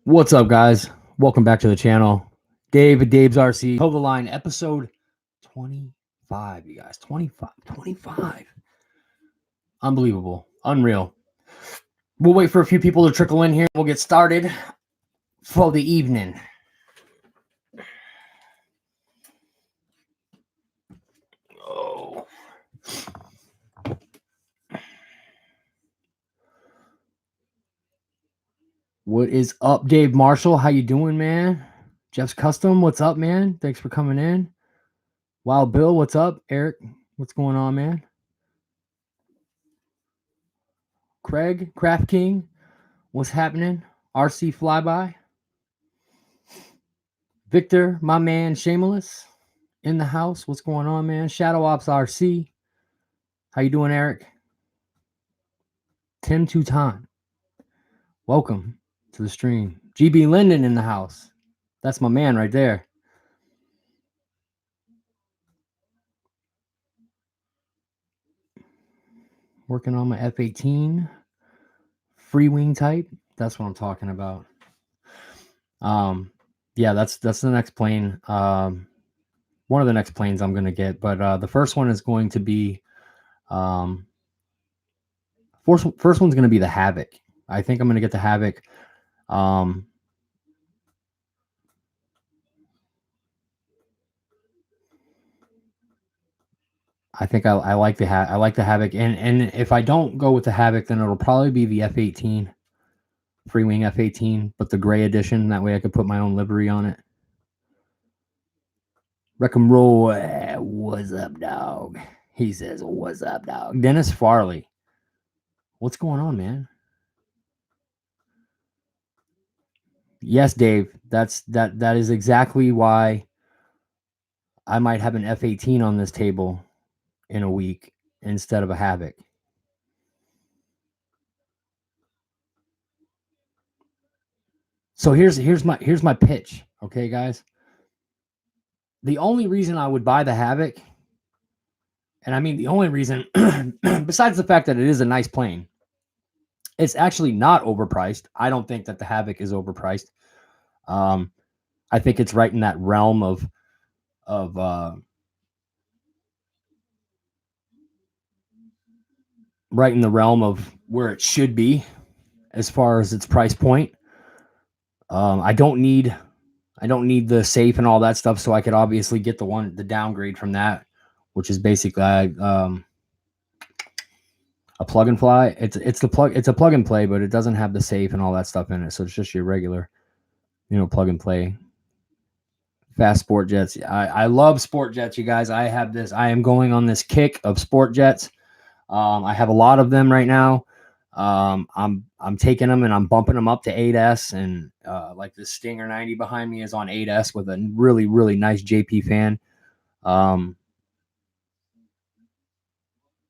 What's up, guys? Welcome back to the channel. Dave's RC. Hold the line, episode 25, you guys. 25. Unbelievable. Unreal. We'll wait for a few people to trickle in here. We'll get started for the evening. Oh. What is up, Dave Marshall? How you doing, man? Jeff's Custom, what's up, man? Thanks for coming in. Wild Bill, what's up? Eric, what's going on, man? Craig, Craft King, what's happening? RC Flyby. Victor, my man, Shameless, in the house. What's going on, man? Shadow Ops RC. How you doing, Eric? Tim Two-Time. Welcome to the stream. GB Linden in the house. That's my man right there. Working on my F-18 free wing type. That's what I'm talking about. Yeah, that's the next plane. One of the next planes I'm gonna get, but the first one is going to be first one's gonna be the Havoc. I think I'm gonna get the Havoc. I think I like the Havoc, and if I don't go with the Havoc, then it'll probably be the F-18, free wing F-18, but the gray edition. That way I could put my own livery on it. Wreck-em Roll, what's up, dog? He says, what's up, dog? Dennis Farley, what's going on, man? Yes, Dave, that is exactly why I might have an F-18 on this table in a week instead of a Havoc. So here's my pitch, okay, guys? The only reason I would buy the Havoc, and I mean the only reason, besides the fact that it is a nice plane, it's actually not overpriced. I don't think that the Havoc is overpriced. I think it's right in that realm of right in the realm of where it should be as far as its price point. I don't need the safe and all that stuff, so I could obviously get the downgrade from that, which is basically a plug and fly. It's a plug and play, but it doesn't have the safe and all that stuff in it, so it's just your regular, plug and play. Fast sport jets. I love sport jets, you guys. I am going on this kick of sport jets. I have a lot of them right now. I'm taking them and I'm bumping them up to 8S, and like the Stinger 90 behind me is on 8S with a really, really nice JP fan.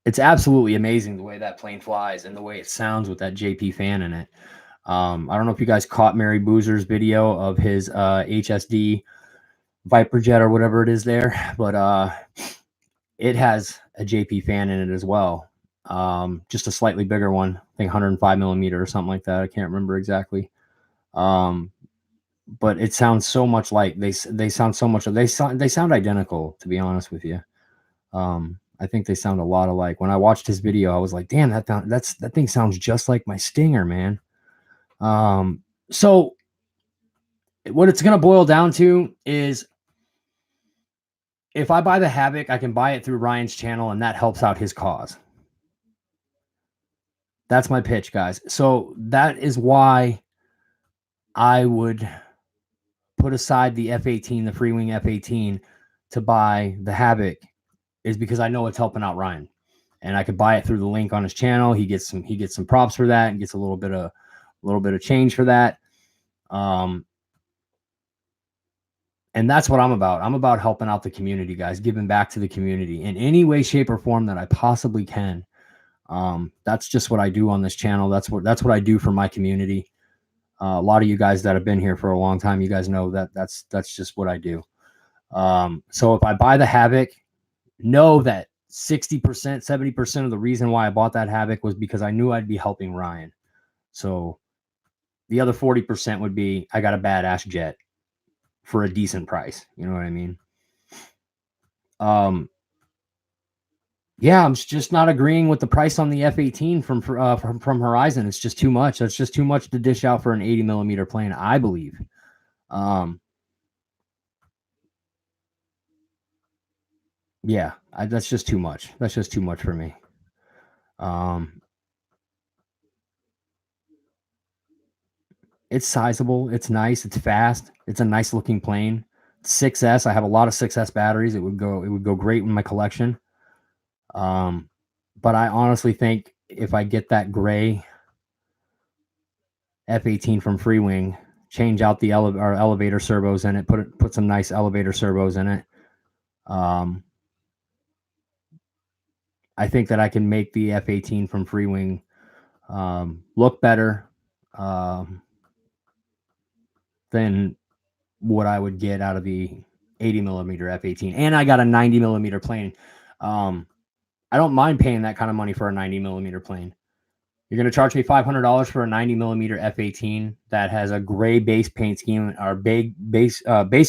It's absolutely amazing the way that plane flies and the way it sounds with that JP fan in it. I don't know if you guys caught Mary Boozer's video of his HSD Viper jet or whatever it is there, but it has a JP fan in it as well. Just a slightly bigger one, I think 105 millimeter or something like that. I can't remember exactly. But it sounds so much like they sound identical, to be honest with you. I think they sound a lot alike. When I watched his video, I was like, damn, that thing sounds just like my Stinger, man. So what it's going to boil down to is, if I buy the Havoc, I can buy it through Ryan's channel, and that helps out his cause. That's my pitch, guys. So that is why I would put aside the F-18, the free wing F-18, to buy the Havoc, is because I know it's helping out Ryan, and I could buy it through the link on his channel. He gets some props for that, and gets a little bit of change for that. And that's what I'm about. I'm about helping out the community, guys, giving back to the community in any way, shape, or form that I possibly can. That's just what I do on this channel. That's what I do for my community. A lot of you guys that have been here for a long time, you guys know that that's just what I do. So if I buy the Havoc, know that 60%, 70% of the reason why I bought that Havoc was because I knew I'd be helping Ryan. So The other 40% would be I got a badass jet for a decent price. You know what I mean? Yeah, I'm just not agreeing with the price on the F-18 from Horizon. It's just too much. That's just too much to dish out for an 80 millimeter plane, I believe. Yeah, that's just too much. That's just too much for me. It's sizable. It's nice. It's fast. It's a nice looking plane. 6S. I have a lot of 6S batteries. It would go great in my collection. But I honestly think if I get that gray F-18 from Freewing, change out the elevator servos in it, put some nice elevator servos in it. I think that I can make the F-18 from Freewing look better than what I would get out of the 80 millimeter F-18. And I got a 90 millimeter plane. I don't mind paying that kind of money for a 90 millimeter plane. You're going to charge me $500 for a 90 millimeter F-18 that has a gray base paint scheme or base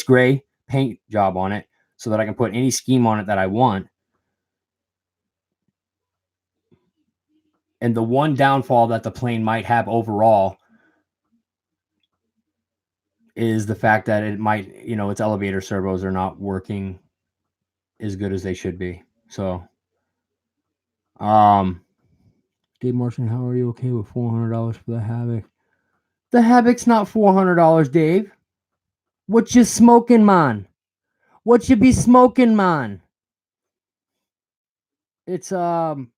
gray paint job on it so that I can put any scheme on it that I want. And the one downfall that the plane might have overall is the fact that it might, its elevator servos are not working as good as they should be. So, Dave Martian, how are you okay with $400 for the Havoc? The Havoc's not $400, Dave. What you smoking, man? What you be smoking, man? It's like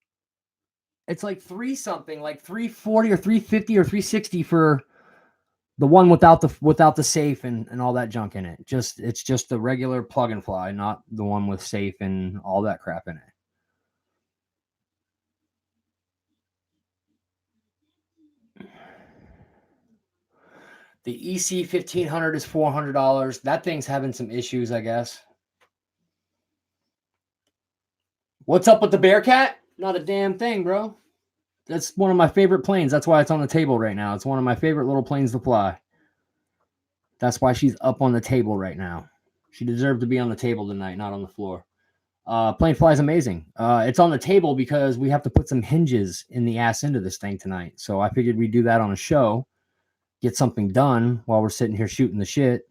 $3-something, like $340 or $350 or $360 for the one without the safe and all that junk in it. It's just the regular plug and fly, not the one with safe and all that crap in it. The EC 1500 is $400. That thing's having some issues, I guess. What's up with the Bearcat? Not a damn thing, bro. That's one of my favorite planes. That's why it's on the table right now. It's one of my favorite little planes to fly. That's why she's up on the table right now. She deserved to be on the table tonight, not on the floor. Plane flies amazing. It's on the table because we have to put some hinges in the ass end of this thing tonight. So I figured we'd do that on a show, get something done while we're sitting here shooting the shit.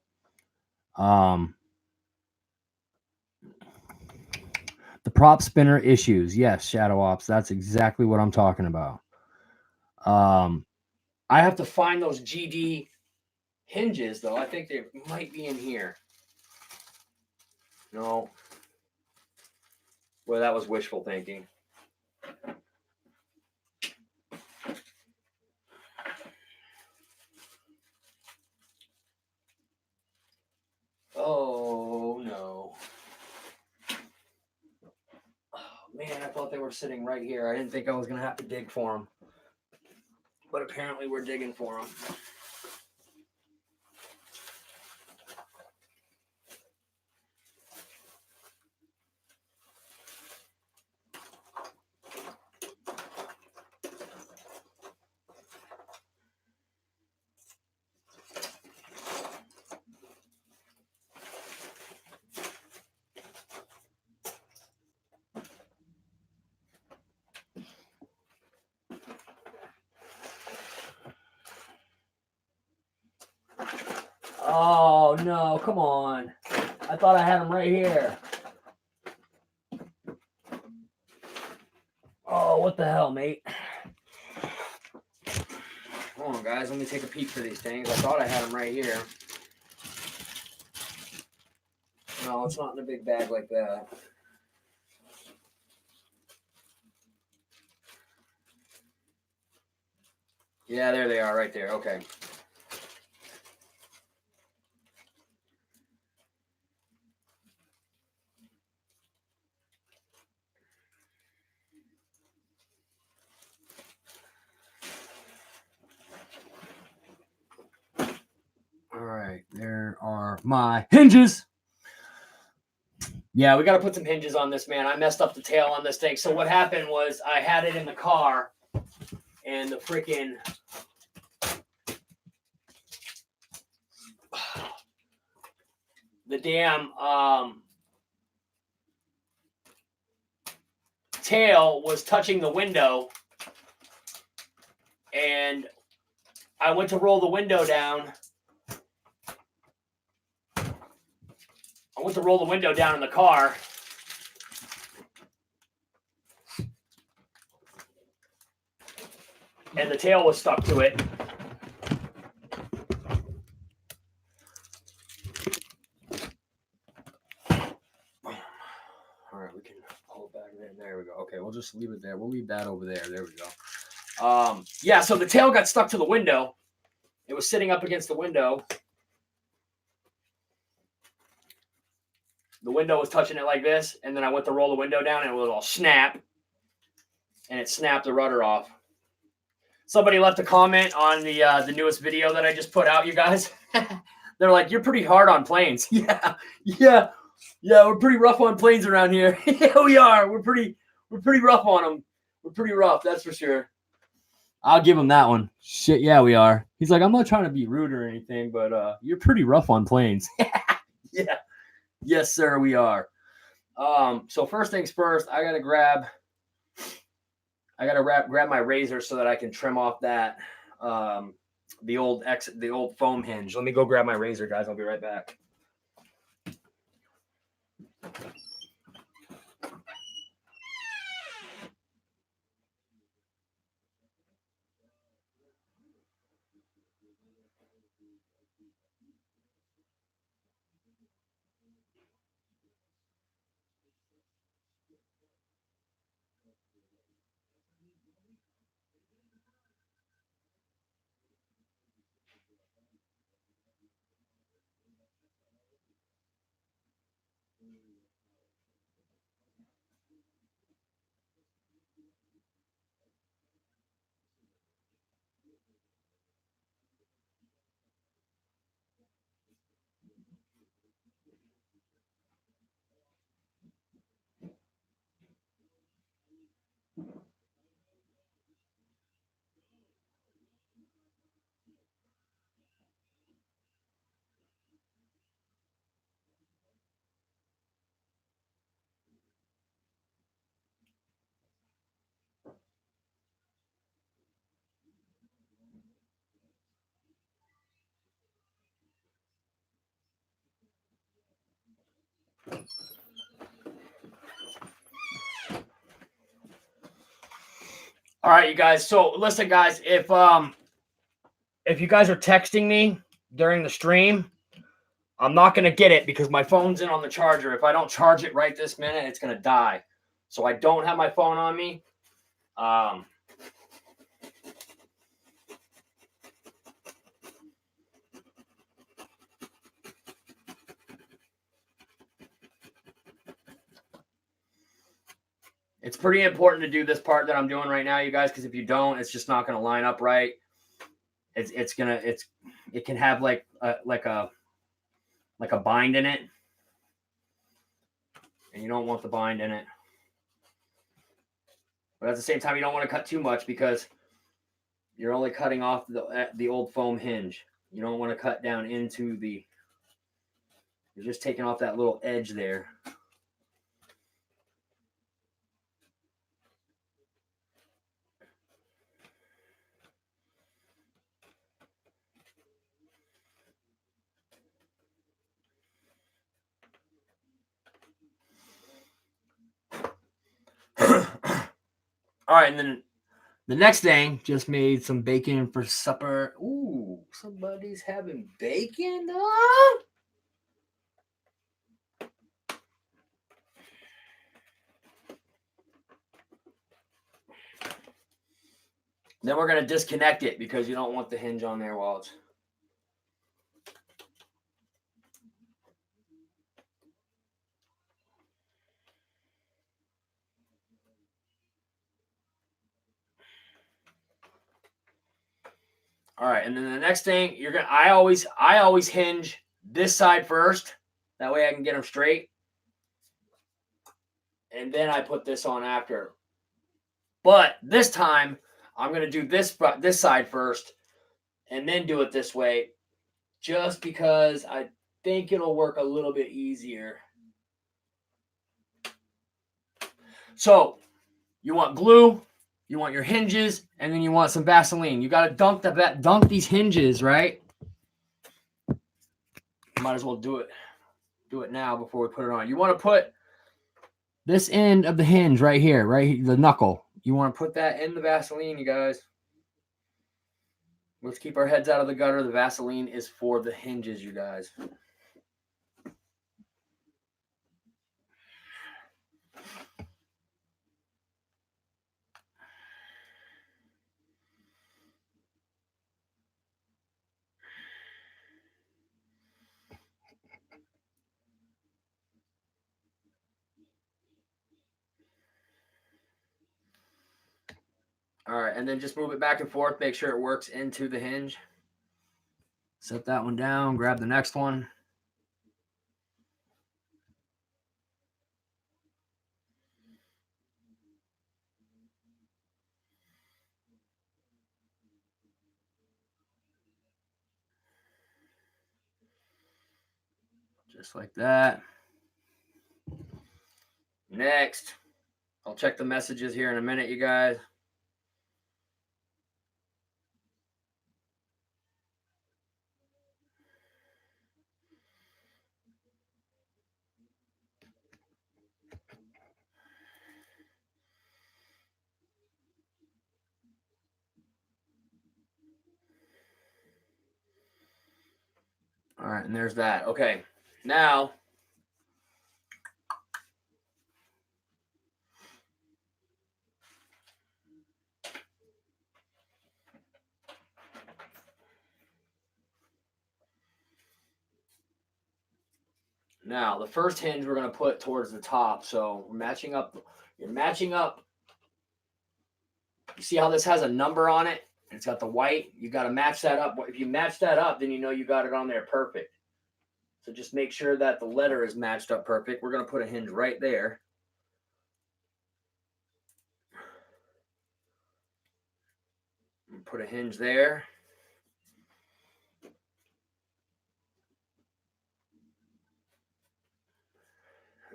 The prop spinner issues. Yes, Shadow Ops. That's exactly what I'm talking about. I have to find those GD hinges, though. I think they might be in here. No. Well, that was wishful thinking. Oh, no. Oh, man, I thought they were sitting right here. I didn't think I was going to have to dig for them. But apparently we're digging for them. Oh, no, come on. I thought I had them right here. Oh, what the hell, mate? Hold on, guys. Let me take a peek for these things. I thought I had them right here. No, it's not in a big bag like that. Yeah, there they are right there. Okay. All right, there are my hinges. Yeah, we got to put some hinges on this, man. I messed up the tail on this thing. So what happened was I had it in the car, and the freaking damn tail was touching the window, and I went to roll the window down. I went to roll the window down in the car. And the tail was stuck to it. All right, we can pull it back there. There we go. Okay, we'll just leave it there. We'll leave that over there. There we go. Yeah, so the tail got stuck to the window. It was sitting up against the window. The window was touching it like this, and then I went to roll the window down, and it was all snap, and it snapped the rudder off. Somebody left a comment on the newest video that I just put out, you guys. They're like, "You're pretty hard on planes." Yeah, we're pretty rough on planes around here. Yeah, we are. We're pretty rough on them. We're pretty rough, that's for sure. I'll give him that one. Shit, yeah, we are. He's like, "I'm not trying to be rude or anything, but you're pretty rough on planes." Yeah. Yes, sir, we are. So first things first, I gotta grab my razor so that I can trim off that the old foam hinge. Let me go grab my razor, guys. I'll be right back. All right, you guys. So listen, guys, if you guys are texting me during the stream, I'm not going to get it because my phone's in on the charger. If I don't charge it right this minute, it's going to die. So I don't have my phone on me. It's pretty important to do this part that I'm doing right now, you guys, because if you don't, it's just not going to line up right. It can have like a bind in it, and you don't want the bind in it. But at the same time, you don't want to cut too much because you're only cutting off the old foam hinge. You don't want to cut down into the. You're just taking off that little edge there. All right, and then the next thing, just made some bacon for supper. Ooh, somebody's having bacon, huh? Then we're going to disconnect it because you don't want the hinge on there while it's... All right, and then the next thing I always hinge this side first. That way I can get them straight. And then I put this on after. But this time I'm going to do this side first and then do it this way, just because think it'll work a little bit easier. So you want glue, you want your hinges, and then you want some Vaseline. You got to dunk these hinges, right? Might as well do it now before we put it on. You want to put this end of the hinge right here, the knuckle. You want to put that in the Vaseline, you guys. Let's keep our heads out of the gutter. The Vaseline is for the hinges, you guys. All right, and then just move it back and forth. Make sure it works into the hinge. Set that one down. Grab the next one. Just like that. Next, I'll check the messages here in a minute, you guys. All right, and there's that. Okay, now the first hinge we're going to put towards the top. So we're matching up. You're matching up. You see how this has a number on it? It's got the white. You got to match that up. If you match that up, then you know you got it on there perfect. So just make sure that the letter is matched up perfect. We're going to put a hinge right there. Put a hinge there.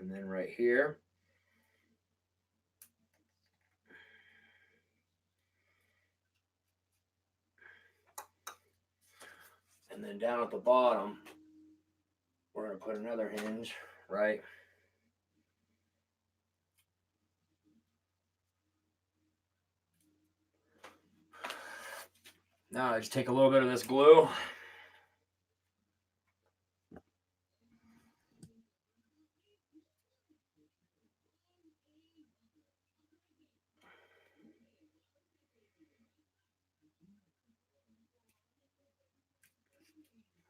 And then right here. And then down at the bottom, we're going to put another hinge, right? Now I just take a little bit of this glue.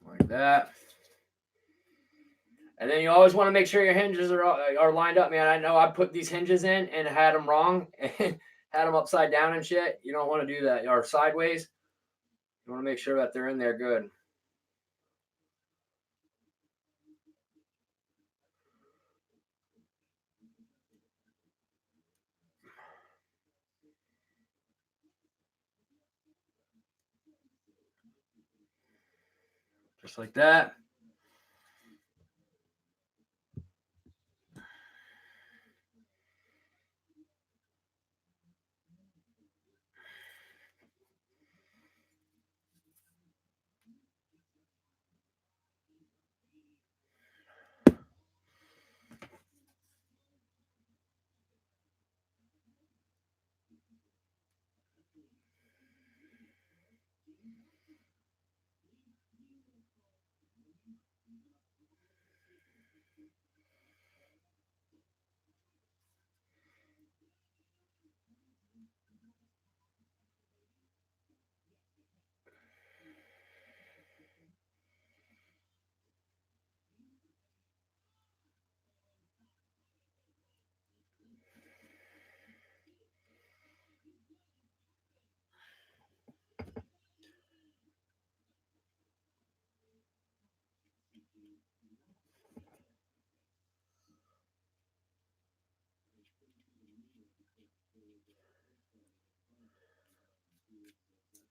Like that. And then you always want to make sure your hinges are lined up, man. I know I put these hinges in and had them wrong and had them upside down and shit. You don't want to do that. Or sideways. You want to make sure that they're in there good. Just like that.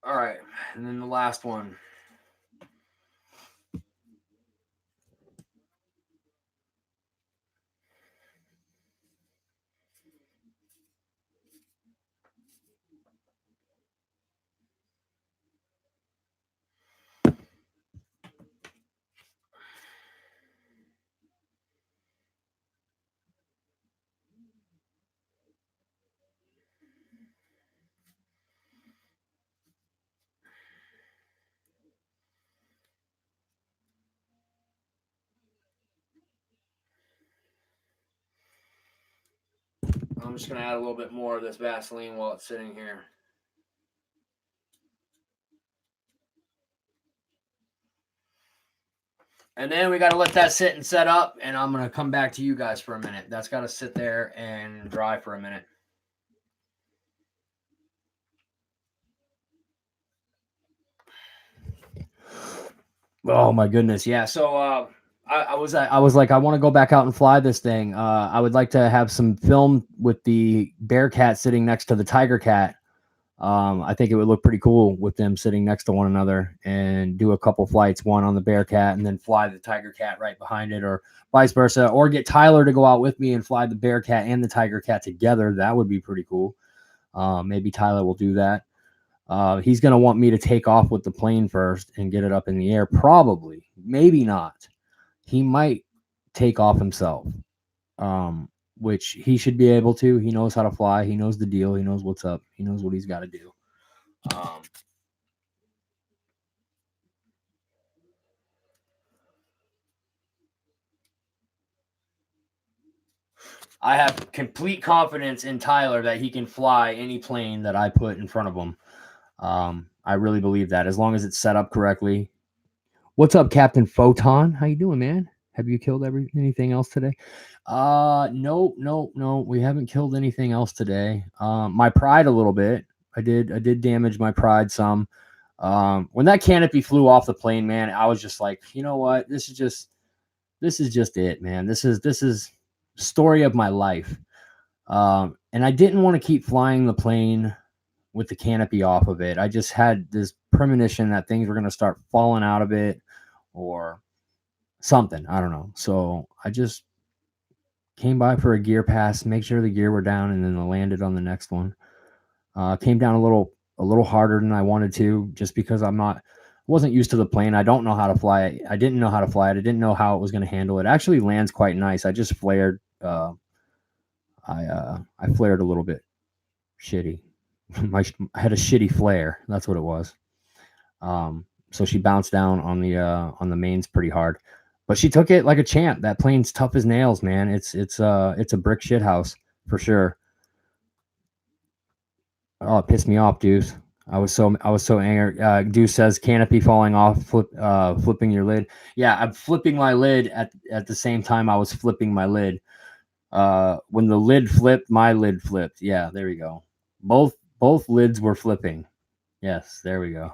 All right. And then the last one. I'm just going to add a little bit more of this Vaseline while it's sitting here. And then we got to let that sit and set up, and I'm going to come back to you guys for a minute. That's got to sit there and dry for a minute. Oh my goodness. Yeah. So I was like, I want to go back out and fly this thing. I would like to have some film with the Bearcat sitting next to the Tiger Cat. I think it would look pretty cool with them sitting next to one another, and do a couple flights, one on the Bearcat and then fly the Tiger Cat right behind it, or vice versa, or get Tyler to go out with me and fly the Bearcat and the Tiger Cat together. That would be pretty cool. Maybe Tyler will do that. He's going to want me to take off with the plane first and get it up in the air. Probably, maybe not. He might take off himself, which he should be able to. He knows how to fly. He knows the deal. He knows what's up. He knows what he's got to do. I have complete confidence in Tyler that he can fly any plane that I put in front of him. I really believe that, as long as it's set up correctly. What's up, Captain Photon? How you doing, man? Have you killed anything else today? No. We haven't killed anything else today. My pride a little bit. I did damage my pride some. When that canopy flew off the plane, man, I was just like, you know what? This is just it, man. This is story of my life. And I didn't want to keep flying the plane with the canopy off of it. I just had this premonition that things were going to start falling out of it or something. I don't know. So I just came by for a gear pass, make sure the gear were down, and then I landed on the next one. Came down a little harder than I wanted to, just because wasn't used to the plane. I don't know how to fly it. I didn't know how to fly it. I didn't know how it was going to handle it. It actually lands quite nice. I just flared. I flared a little bit shitty. I had a shitty flare. That's what it was. So she bounced down on the mains pretty hard, but she took it like a champ. That plane's tough as nails, man. It's a brick shit house for sure. Oh, it pissed me off, Deuce. I was so angry. Deuce says canopy falling off, flipping your lid. Yeah, I'm flipping my lid at the same time I was flipping my lid. When the lid flipped, my lid flipped. Yeah, there we go. Both lids were flipping. Yes, there we go.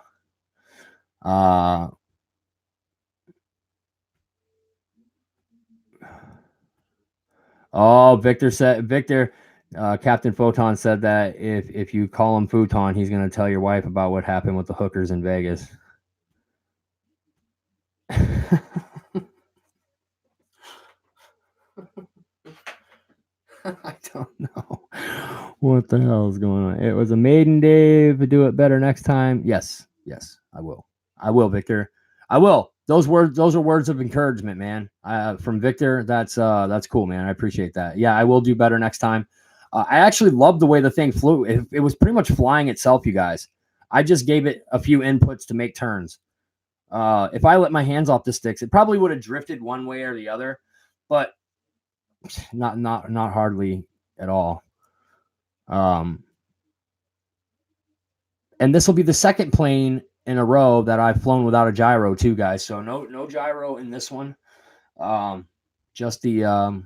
Victor, Captain Photon said that if you call him Futon, he's going to tell your wife about what happened with the hookers in Vegas. I don't know what the hell is going on. It was a maiden, Dave. Do it better next time. Yes, I will, Victor. I will. Those are words of encouragement, man. From Victor. That's cool, man. I appreciate that. Yeah, I will do better next time. I actually love the way the thing flew. It was pretty much flying itself, you guys. I just gave it a few inputs to make turns. If I let my hands off the sticks, it probably would have drifted one way or the other, but not hardly at all. And this will be the second plane in a row that I've flown without a gyro too, guys. So no gyro in this one. Just the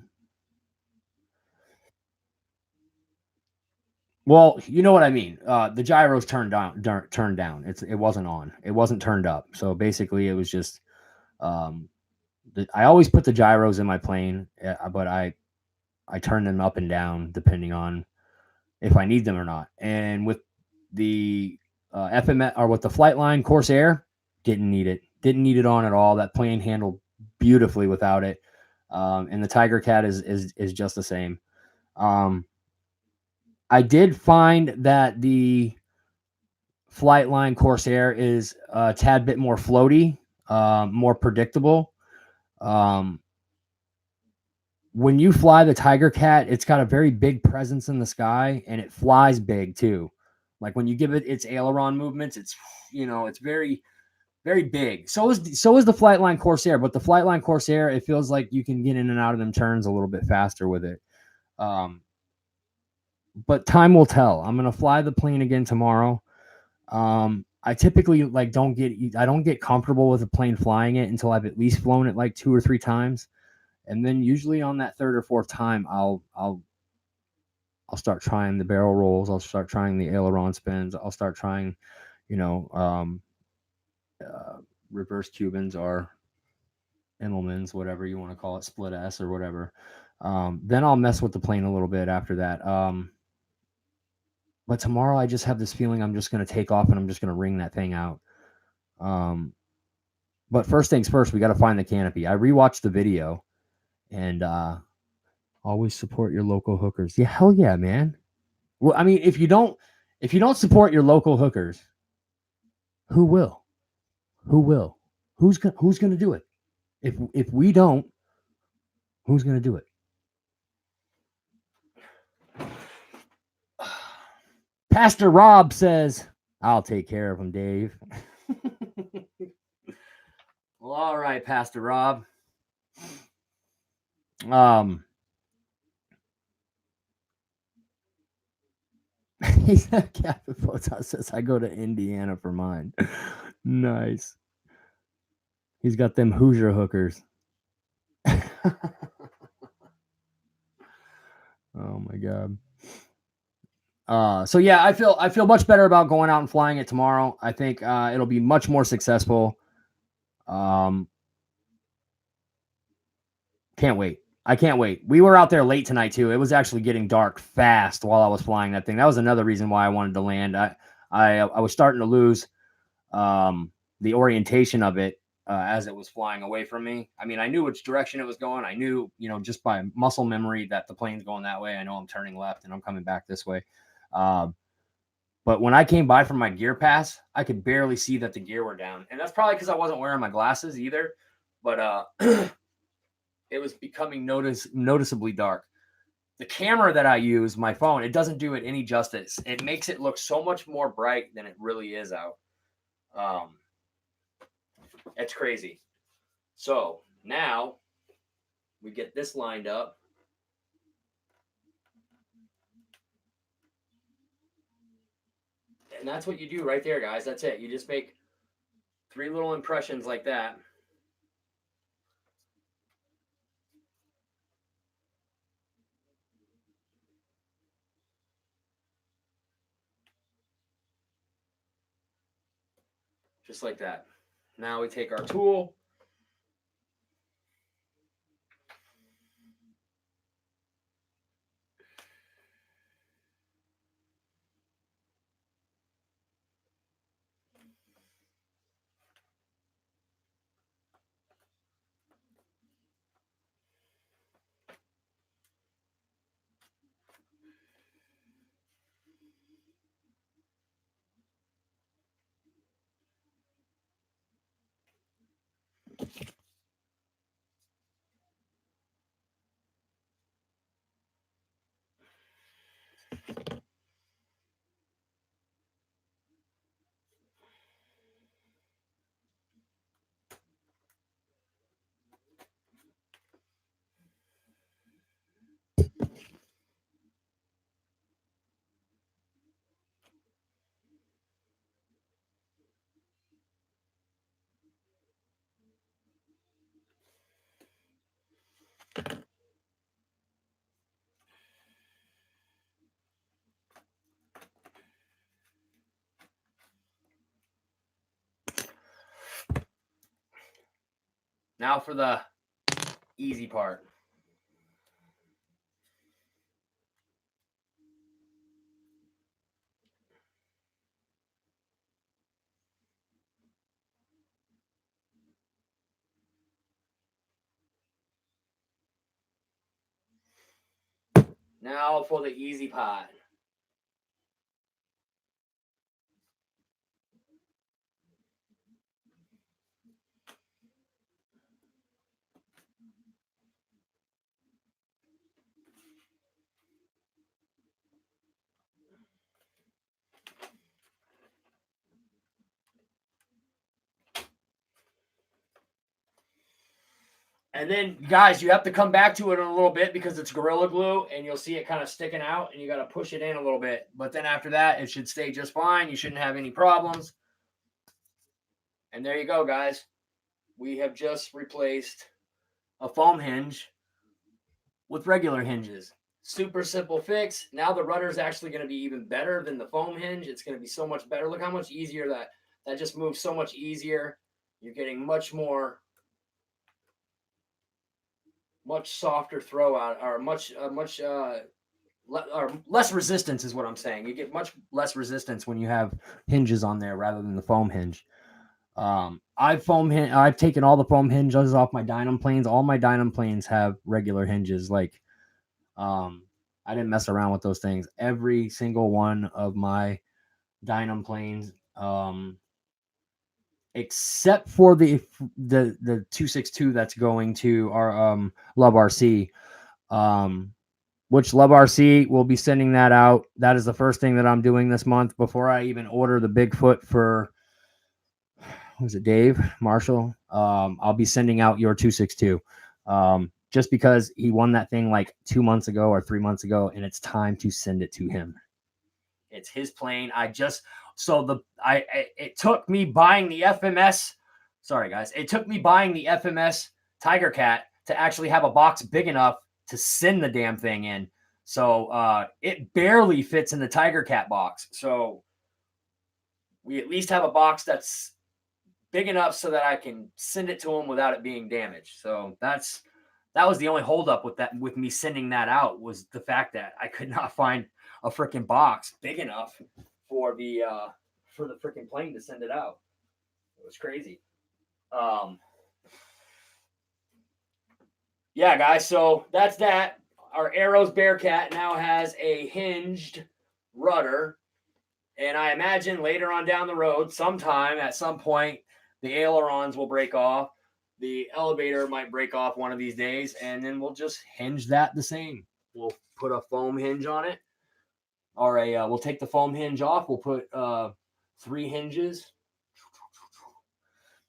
well, you know what I mean. The gyro's turned down. It wasn't on. It wasn't turned up. So basically, it was just. I always put the gyros in my plane, but I turn them up and down depending on if I need them or not. And with the FMS or with the Flightline Corsair, didn't need it on at all. That plane handled beautifully without it. And the Tiger Cat is just the same. I did find that the Flightline Corsair is a tad bit more floaty, more predictable. When you fly the Tiger Cat, it's got a very big presence in the sky, and it flies big too. Like when you give it its aileron movements, it's very, very big. So is the Flightline Corsair, but the Flightline Corsair, it feels like you can get in and out of them turns a little bit faster with it. but time will tell. I'm gonna fly the plane again tomorrow. I typically like don't get comfortable with a plane flying it until I've at least flown it like 2 or 3 times, and then usually on that third or fourth time, I'll start trying the barrel rolls. I'll start trying the aileron spins. I'll start trying, you know, uh, reverse Cubans or Immelmans, whatever you want to call it, split S or whatever. Then I'll mess with the plane a little bit after that. But tomorrow I just have this feeling I'm just going to take off and I'm just going to ring that thing out. But first things first, we got to find the canopy. I rewatched the video, and always support your local hookers. Yeah, hell yeah, man. Well, I mean, if you don't support your local hookers, who will? Who will? Who's going to do it? If we don't, who's going to do it? Pastor Rob says, "I'll take care of him, Dave." Well, all right, Pastor Rob. He said, Captain Photon says, "I go to Indiana for mine." Nice. He's got them Hoosier hookers. Oh my god. So yeah, I feel much better about going out and flying it tomorrow. I think it'll be much more successful. Can't wait. I can't wait. We were out there late tonight too. It was actually getting dark fast while I was flying that thing. That was another reason why I wanted to land. I was starting to lose the orientation of it as it was flying away from me. I mean, I knew which direction it was going. I knew, just by muscle memory that the plane's going that way. I know I'm turning left and I'm coming back this way. But when I came by from my gear pass, I could barely see that the gear were down. And that's probably because I wasn't wearing my glasses either. But it was becoming noticeably dark. The camera that I use, my phone, it doesn't do it any justice. It makes it look so much more bright than it really is out. It's crazy. So now we get this lined up. And that's what you do right there, guys. That's it. You just make 3 little impressions like that. Just like that. Now we take our tool. Now for the easy part. Now for the easy part. And then, guys, you have to come back to it in a little bit because it's Gorilla Glue, and you'll see it kind of sticking out, and you got to push it in a little bit. But then after that, it should stay just fine. You shouldn't have any problems. And there you go, guys. We have just replaced a foam hinge with regular hinges. Super simple fix. Now the rudder is actually going to be even better than the foam hinge. It's going to be so much better. Look how much easier that just moves so much easier. You're getting much softer throw out, or less resistance is what I'm saying. You get much less resistance when you have hinges on there rather than the foam hinge. I've taken all the foam hinges off my Dynam planes. All my Dynam planes have regular hinges. Like, I didn't mess around with those things. Every single one of my Dynam planes, except for the 262 that's going to our Love RC, which Love RC will be sending that out. That is the first thing that I'm doing this month before I even order the Bigfoot for, was it Dave Marshall? I'll be sending out your 262, just because he won that thing like 2 months ago or 3 months ago, and it's time to send it to him. It's his plane. It took me buying the FMS. Sorry, guys. It took me buying the FMS Tiger Cat to actually have a box big enough to send the damn thing in. So it barely fits in the Tiger Cat box. So we at least have a box that's big enough so that I can send it to him without it being damaged. So that was the only holdup with me sending that out, was the fact that I could not find a freaking box big enough for the freaking plane to send it out. It was crazy. Yeah, guys. So that's that. Our Arrows Bearcat now has a hinged rudder, and I imagine later on down the road, at some point, the ailerons will break off. The elevator might break off one of these days, and then we'll just hinge that the same. We'll put a foam hinge on it, or we'll take the foam hinge off. We'll put 3 hinges.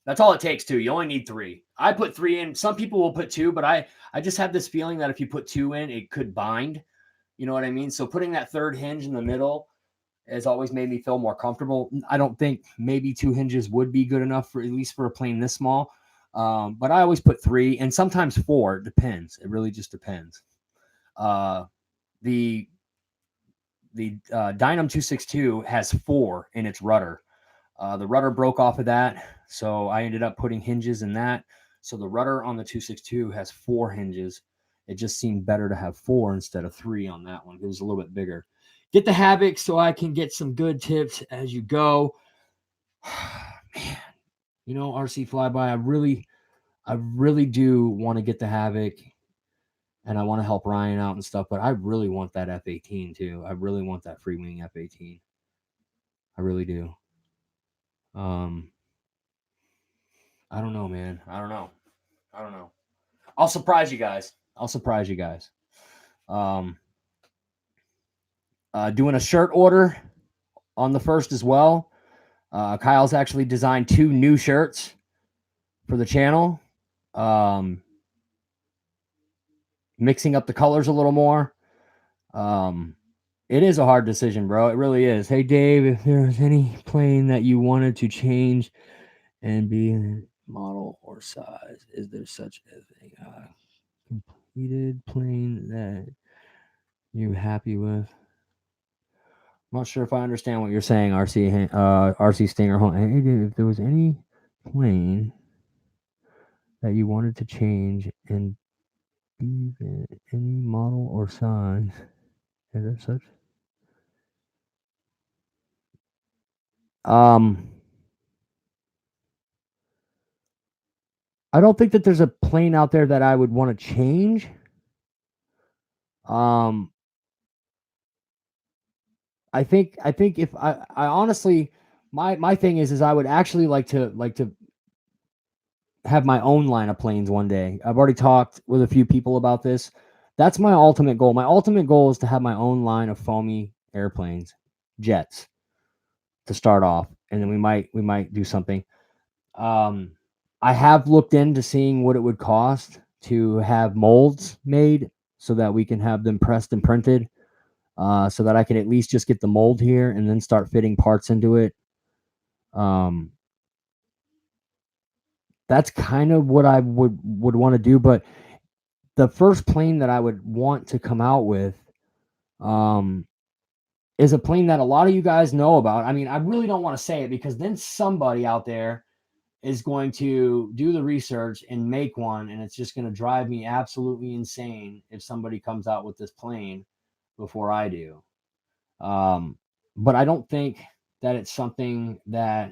That's all it takes, too. You only need 3. I put 3 in. Some people will put 2, but I just have this feeling that if you put 2 in, it could bind. You know what I mean? So putting that 3rd hinge in the middle has always made me feel more comfortable. I don't think maybe 2 hinges would be good enough for, at least for a plane this small. But I always put 3 and sometimes 4. It depends. It really just depends. The Dynam 262 has 4 in its rudder. The rudder broke off of that, so I ended up putting hinges in that. So the rudder on the 262 has 4 hinges. It just seemed better to have 4 instead of 3 on that one. It was a little bit bigger. Get the Havoc so I can get some good tips as you go. Man, you know, RC Flyby, I really do want to get the Havoc, and I want to help Ryan out and stuff, but I really want that F-18 too. I really want that free wing F-18. I really do. I don't know, man. I don't know. I'll surprise you guys. Doing a shirt order on the 1st as well. Kyle's actually designed 2 new shirts for the channel. Mixing up the colors a little more. It is a hard decision, bro. It really is. Hey, Dave, if there's any plane that you wanted to change and be in model or size, is there such a thing? Completed plane that you're happy with? I'm not sure if I understand what you're saying, RC Stinger. Hey, Dave, if there was any plane that you wanted to change and be in any model or size, is there such? I don't think that there's a plane out there that I would want to change. I think if I honestly, my thing is I would actually like to have my own line of planes one day. I've already talked with a few people about this. That's my ultimate goal. My ultimate goal is to have my own line of foamy airplanes, jets, to start off, and then we might do something. I have looked into seeing what it would cost to have molds made so that we can have them pressed and printed, so that I can at least just get the mold here and then start fitting parts into it. Um, that's kind of what I would want to do. But the first plane that I would want to come out with, um, is a plane that a lot of you guys know about. I mean, I really don't want to say it because then somebody out there is going to do the research and make one, and it's just going to drive me absolutely insane if somebody comes out with this plane before I do. But I don't think that it's something that,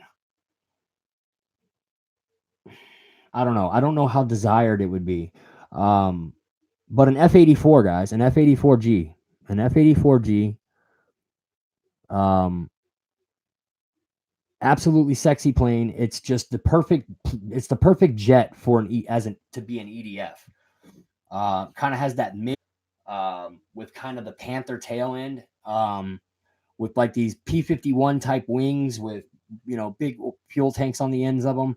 I don't know. I don't know how desired it would be. Um, but an F-84, guys, an F-84G, an F-84G, um, absolutely sexy plane. It's just the perfect. It's the perfect jet for to be an EDF. Kind of has that mid, with kind of the Panther tail end, with like these P-51 type wings with big fuel tanks on the ends of them.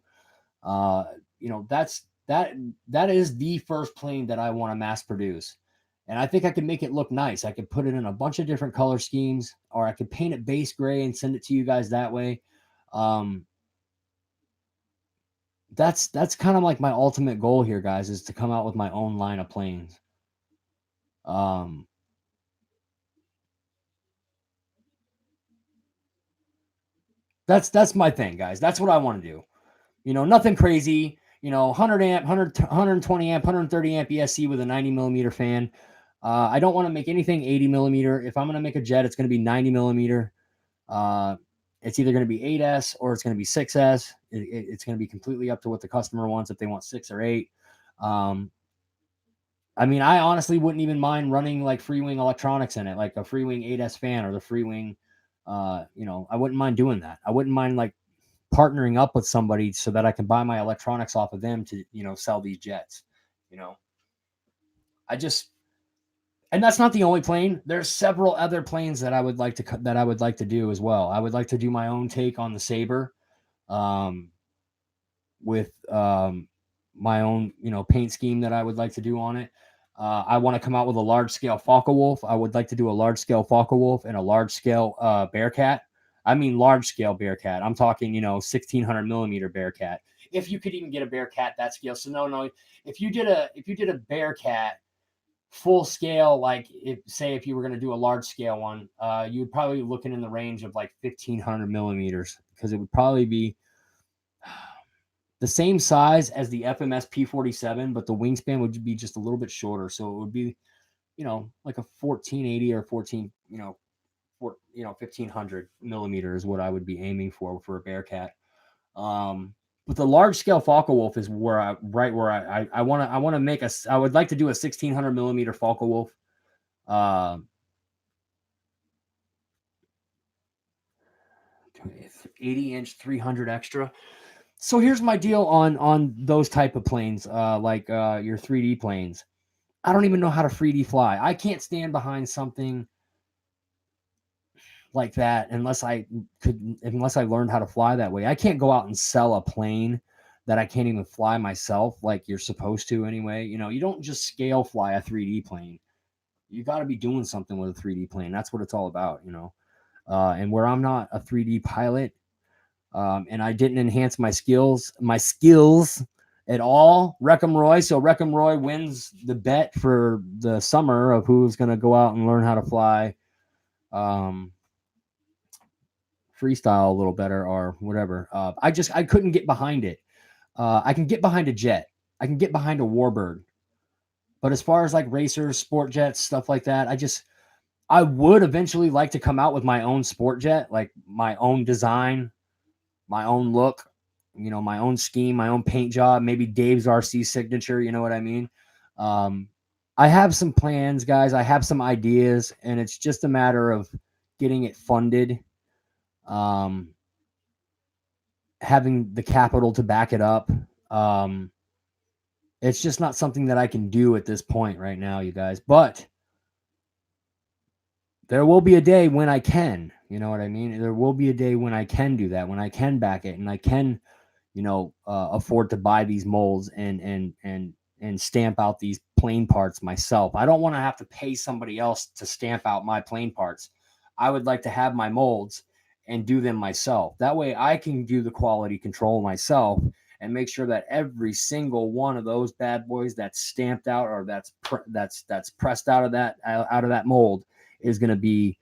That is the first plane that I want to mass produce. And I think I can make it look nice. I could put it in a bunch of different color schemes, or I could paint it base gray and send it to you guys that way. Um, that's kind of like my ultimate goal here, guys, is to come out with my own line of planes. That's my thing, guys. That's what I want to do. Nothing crazy. 100 amp, 120 amp, 130 amp ESC with a 90 millimeter fan. I don't want to make anything 80 millimeter. If I'm going to make a jet, it's going to be 90 millimeter. It's either going to be 8S or it's going to be 6S. It's going to be completely up to what the customer wants, if they want 6 or 8. I mean, I honestly wouldn't even mind running like Freewing electronics in it, like a Freewing 8S fan or the Freewing. I wouldn't mind doing that. I wouldn't mind like partnering up with somebody so that I can buy my electronics off of them to, sell these jets. And that's not the only plane. There's several other planes that I would like to do as well. I would like to do my own take on the Sabre, with my own, paint scheme that I would like to do on it. I want to come out with a large scale Focke-Wulf. I would like to do a large scale Focke-Wulf and a large scale Bearcat. I mean, large scale Bearcat. I'm talking, 1600 millimeter Bearcat. If you could even get a Bearcat that scale. So no. If you did a Bearcat full scale, like if you were going to do a large scale one, you would probably be looking in the range of like 1500 millimeters, because it would probably be the same size as the FMS P-47, but the wingspan would be just a little bit shorter. So it would be, like a 1480 or 1500 millimeter is what I would be aiming for a Bearcat. But the large scale Focke-Wulf is where I want to make I would like to do a 1600 millimeter Focke-Wulf. 80-inch 300 extra. So here's my deal on those type of planes, like your 3D planes. I don't even know how to 3D fly. I can't stand behind something like that unless I learned how to fly that way. I can't go out and sell a plane that I can't even fly myself, like you're supposed to anyway. You don't just scale fly a 3D plane. You got to be doing something with a 3D plane. That's what it's all about, and where I'm not a 3D pilot, and I didn't enhance my skills at all, Wreckham Roy. So Wreckham Roy wins the bet for the summer of who's going to go out and learn how to fly freestyle a little better or whatever. I couldn't get behind it. I can get behind a jet. I can get behind a Warbird. But as far as like racers, sport jets, stuff like that, I would eventually like to come out with my own sport jet, like my own design, my own look, my own scheme, my own paint job, maybe Dave's RC signature. You know what I mean? I have some plans, guys. I have some ideas, and it's just a matter of getting it funded, having the capital to back it up. It's just not something that I can do at this point right now, you guys. But there will be a day when I can. You know what I mean? There will be a day when I can do that, when I can back it, and I can, afford to buy these molds and and stamp out these plane parts myself. I don't want to have to pay somebody else to stamp out my plane parts. I would like to have my molds and do them myself. That way I can do the quality control myself and make sure that every single one of those bad boys that's stamped out or that's pressed out of that mold is going to be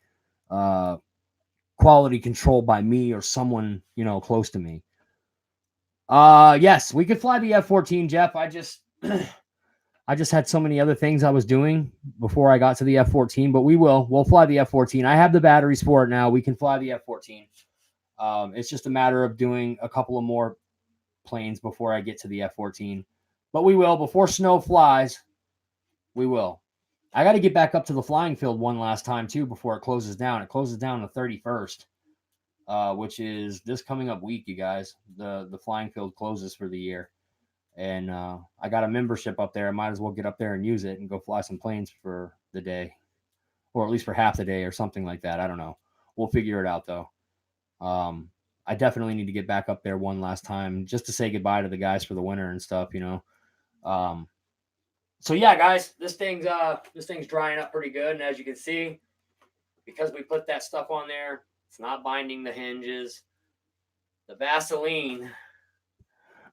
quality control by me or someone, close to me. Yes, we could fly the F-14, Jeff. I just had so many other things I was doing before I got to the F-14, but we'll fly the F-14. I have the batteries for it now. We can fly the F-14. It's just a matter of doing a couple of more planes before I get to the F-14, but we will before snow flies. We will. I got to get back up to the flying field one last time too before it closes down. It closes down the 31st, which is this coming up week, you guys. The flying field closes for the year, and I got a membership up there. I might as well get up there and use it and go fly some planes for the day, or at least for half the day or something like that. I don't know. We'll figure it out though. I definitely need to get back up there one last time just to say goodbye to the guys for the winter and stuff, So yeah, guys, this thing's drying up pretty good, and as you can see, because we put that stuff on there, it's not binding the hinges. The Vaseline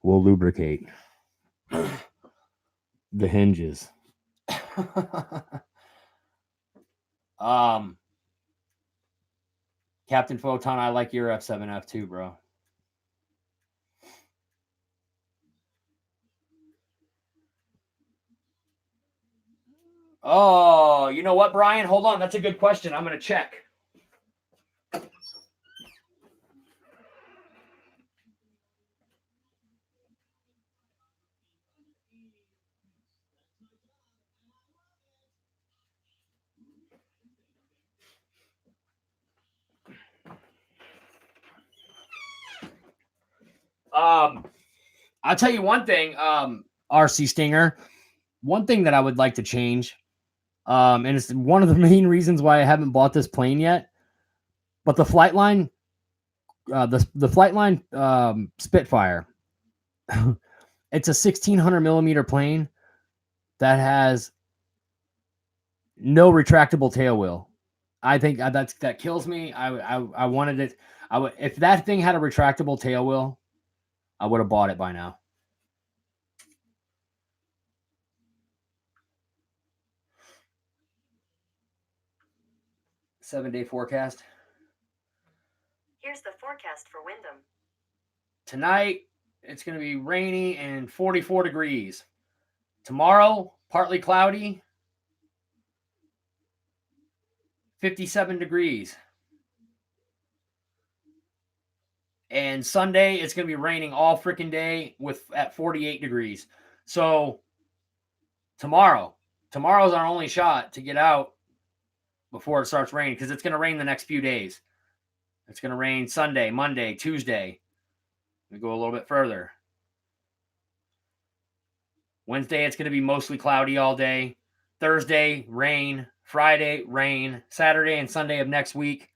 will lubricate the hinges. Captain Photon, I like your F7F too, bro. Oh, you know what, Brian? Hold on. That's a good question. I'm going to check. I'll tell you one thing, RC Stinger. One thing that I would like to change, and it's one of the main reasons why I haven't bought this plane yet. But the Flightline, the Flightline Spitfire, it's a 1600 millimeter plane that has no retractable tail wheel. I think that kills me. I wanted it. If that thing had a retractable tail wheel, I would have bought it by now. Seven-day forecast. Here's the forecast for Wyndham. Tonight, it's going to be rainy and 44 degrees. Tomorrow, partly cloudy, 57 degrees. And Sunday, it's going to be raining all freaking day at 48 degrees. So tomorrow's our only shot to get out before it starts raining, because it's going to rain the next few days. It's going to rain Sunday, Monday, Tuesday. We go a little bit further. Wednesday, it's going to be mostly cloudy all day. Thursday, rain. Friday, rain. Saturday and Sunday of next week,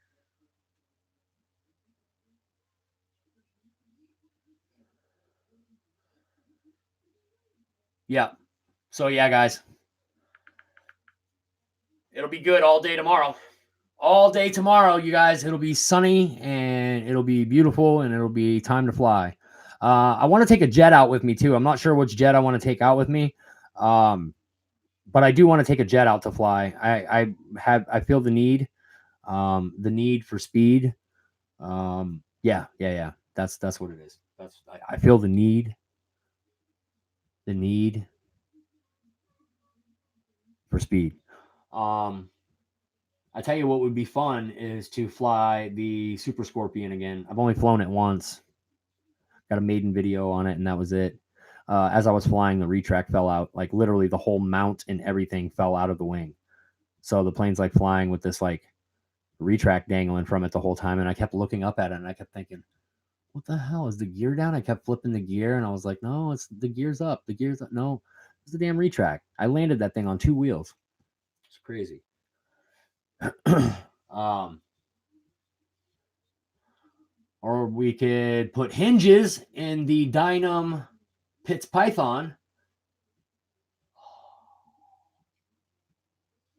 yeah. So, yeah, guys. It'll be good all day tomorrow. All day tomorrow, you guys. It'll be sunny, and it'll be beautiful, and it'll be time to fly. I want to take a jet out with me, too. I'm not sure which jet I want to take out with me. But I do want to take a jet out to fly. I feel the need for speed. Yeah. That's what it is. I feel the need for speed. I tell you what would be fun is to fly the Super Scorpion again. I've only flown it once. Got a maiden video on it, and that was it. As I was flying, the retract fell out. Like literally the whole mount and everything fell out of the wing. So the plane's like flying with this like retract dangling from it the whole time. And I kept looking up at it, and I kept thinking, what the hell? Is the gear down? I kept flipping the gear, and I was like, no, it's the gear's up. The gear's up. No, it's the damn retract. I landed that thing on 2 wheels. It's crazy. Or we could put hinges in the Dynam Pitts Python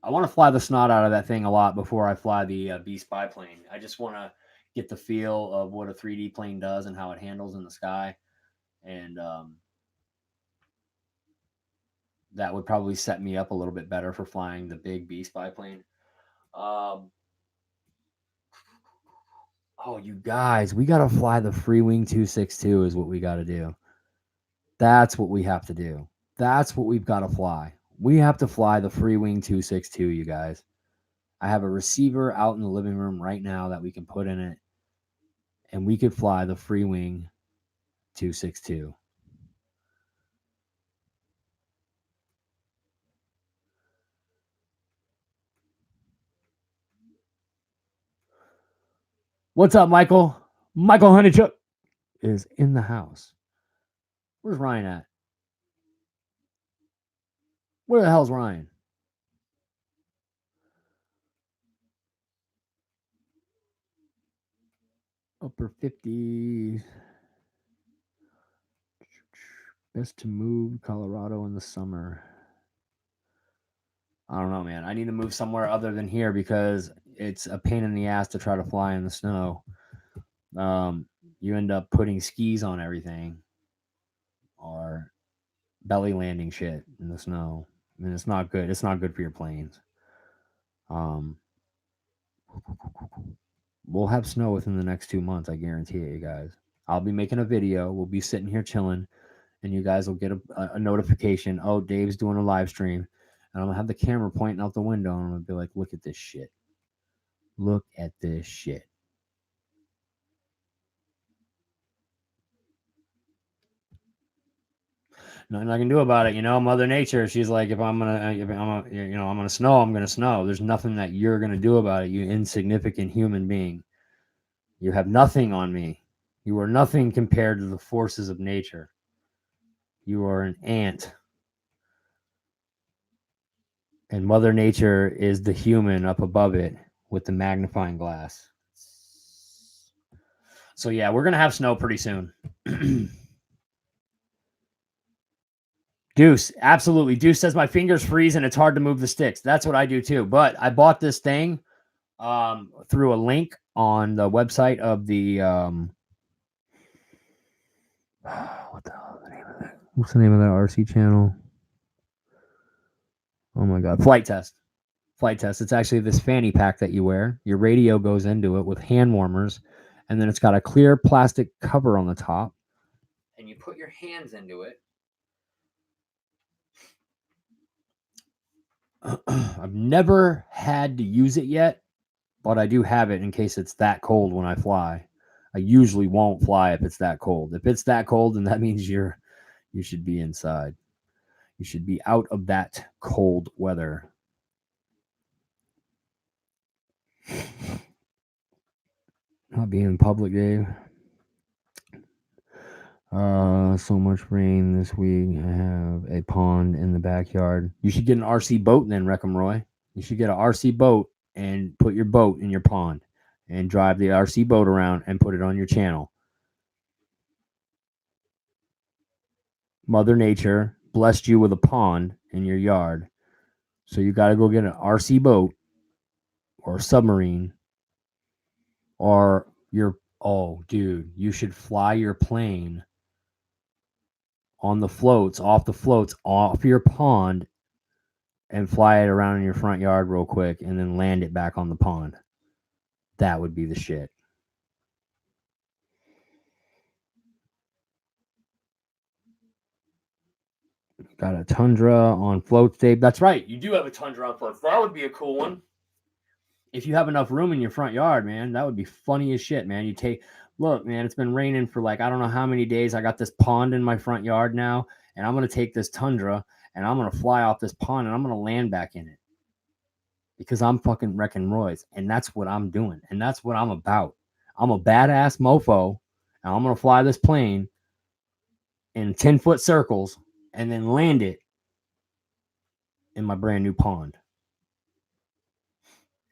I want to fly the snot out of that thing a lot before I fly the Beast biplane. I just want to get the feel of what a 3D plane does and how it handles in the sky. And that would probably set me up a little bit better for flying the big Beast biplane. Oh, you guys, we got to fly the Freewing 262 is what we got to do. That's what we have to do. That's what we've got to fly. We have to fly the Freewing 262, you guys. I have a receiver out in the living room right now that we can put in it, and we could fly the Freewing 262. What's up, Michael? Michael Honeychuck is in the house. Where's Ryan at? Where the hell's Ryan? Upper 50s. Best to move Colorado in the summer. I don't know, man. I need to move somewhere other than here because it's a pain in the ass to try to fly in the snow. You end up putting skis on everything or belly landing shit in the snow. I mean, it's not good. It's not good for your planes. We'll have snow within the next 2 months. I guarantee it, you guys. I'll be making a video. We'll be sitting here chilling, and you guys will get a notification. Oh, Dave's doing a live stream. And I'm going to have the camera pointing out the window, and I'm going to be like, look at this shit. Look at this shit. Nothing I can do about it, you know. Mother Nature, she's like, if I'm gonna snow, I'm gonna snow. There's nothing that you're gonna do about it, you insignificant human being. You have nothing on me. You are nothing compared to the forces of nature. You are an ant. And Mother Nature is the human up above it with the magnifying glass. So yeah, we're gonna have snow pretty soon. Deuce, absolutely. Deuce says my fingers freeze and it's hard to move the sticks. That's what I do too. But I bought this thing through a link on the website of the what the hell is the name of that? What's the name of that RC channel? Oh my god, Flight Test. Flight Test. It's actually this fanny pack that you wear. Your radio goes into it with hand warmers, and then it's got a clear plastic cover on the top, and you put your hands into it. I've never had to use it yet, but I do have it in case it's that cold when I fly. I usually won't fly if it's that cold. If it's that cold, then that means you should be inside. You should be out of that cold weather. Not being in public, Dave. So much rain this week. I have a pond in the backyard. You should get an RC boat then, Wreckham Roy. You should get an RC boat and put your boat in your pond and drive the RC boat around and put it on your channel. Mother Nature blessed you with a pond in your yard. So you got to go get an RC boat or a submarine or oh, dude, you should fly your plane on the floats, off your pond, and fly it around in your front yard real quick and then land it back on the pond. That would be the shit. Got a Tundra on floats, Dave. That's right. You do have a Tundra on floats. That would be a cool one. If you have enough room in your front yard, man, that would be funny as shit, man. Look, man, it's been raining for like, I don't know how many days. I got this pond in my front yard now, and I'm going to take this Tundra and I'm going to fly off this pond and I'm going to land back in it because I'm fucking wrecking Roy's. And that's what I'm doing. And that's what I'm about. I'm a badass mofo, and I'm going to fly this plane in 10-foot circles and then land it in my brand new pond.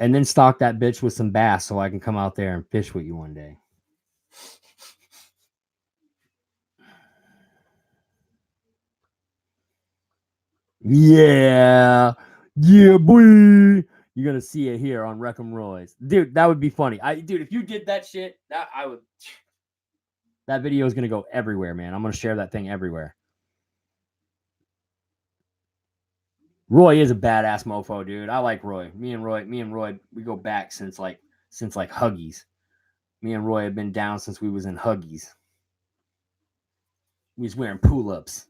And then stock that bitch with some bass so I can come out there and fish with you one day. Yeah. Yeah, boy. You're gonna see it here on Wreck 'em Royce. Dude, that would be funny. Dude, if you did that shit, that video is gonna go everywhere, man. I'm gonna share that thing everywhere. Roy is a badass mofo, dude. I like Roy. Me and Roy, we go back since like Huggies. Me and Roy have been down since we was in Huggies. We was wearing pull-ups.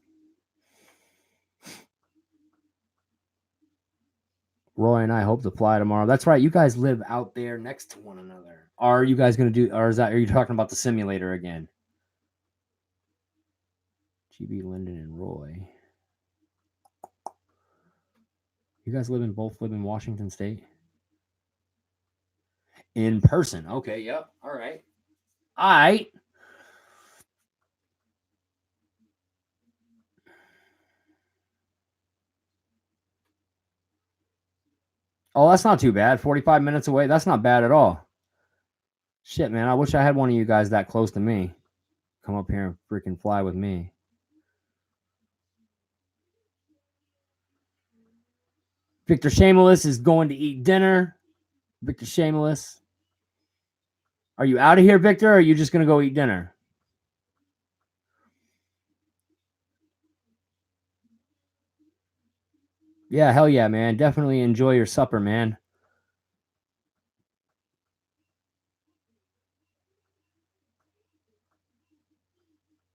Roy and I hope to fly tomorrow. That's right. You guys live out there next to one another. Are you guys gonna do? Or are you talking about the simulator again? GB, Lyndon, and Roy. You guys both live in Washington State? In person. Okay, yep. All right. All right. Oh, that's not too bad. 45 minutes away. That's not bad at all. Shit, man. I wish I had one of you guys that close to me. Come up here and freaking fly with me. Victor Shameless is going to eat dinner. Victor Shameless. Are you out of here, Victor, or are you just going to go eat dinner? Yeah, hell yeah, man. Definitely enjoy your supper, man.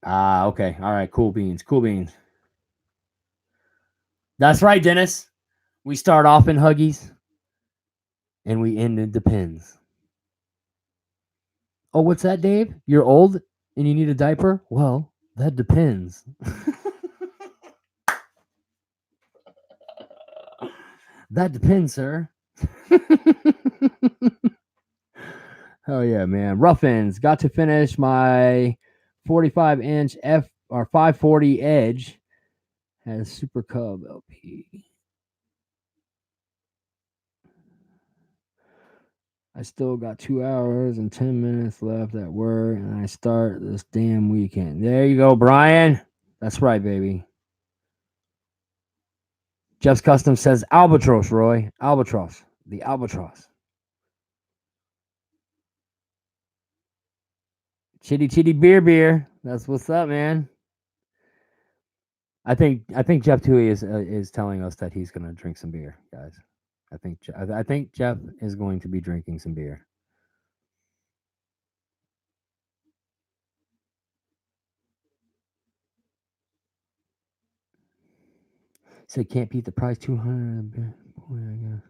Okay. All right. Cool beans. Cool beans. That's right, Dennis. We start off in Huggies and we end in Depends. Oh, what's that, Dave? You're old and you need a diaper? Well, that depends. That depends, sir. Oh yeah, man. Ruffins got to finish my 45-inch F or 540 Edge. Has Super Cub LP. I still got 2 hours and 10 minutes left at work, and I start this damn weekend. There you go, Brian. That's right, baby. Jeff's Custom says Albatross, Roy. Albatross. The Albatross. Chitty Chitty Beer. That's what's up, man. I think Jeff Toohey is telling us that he's gonna drink some beer, guys. I think Jeff is going to be drinking some beer. So can't beat the price 200. Boy, I guess.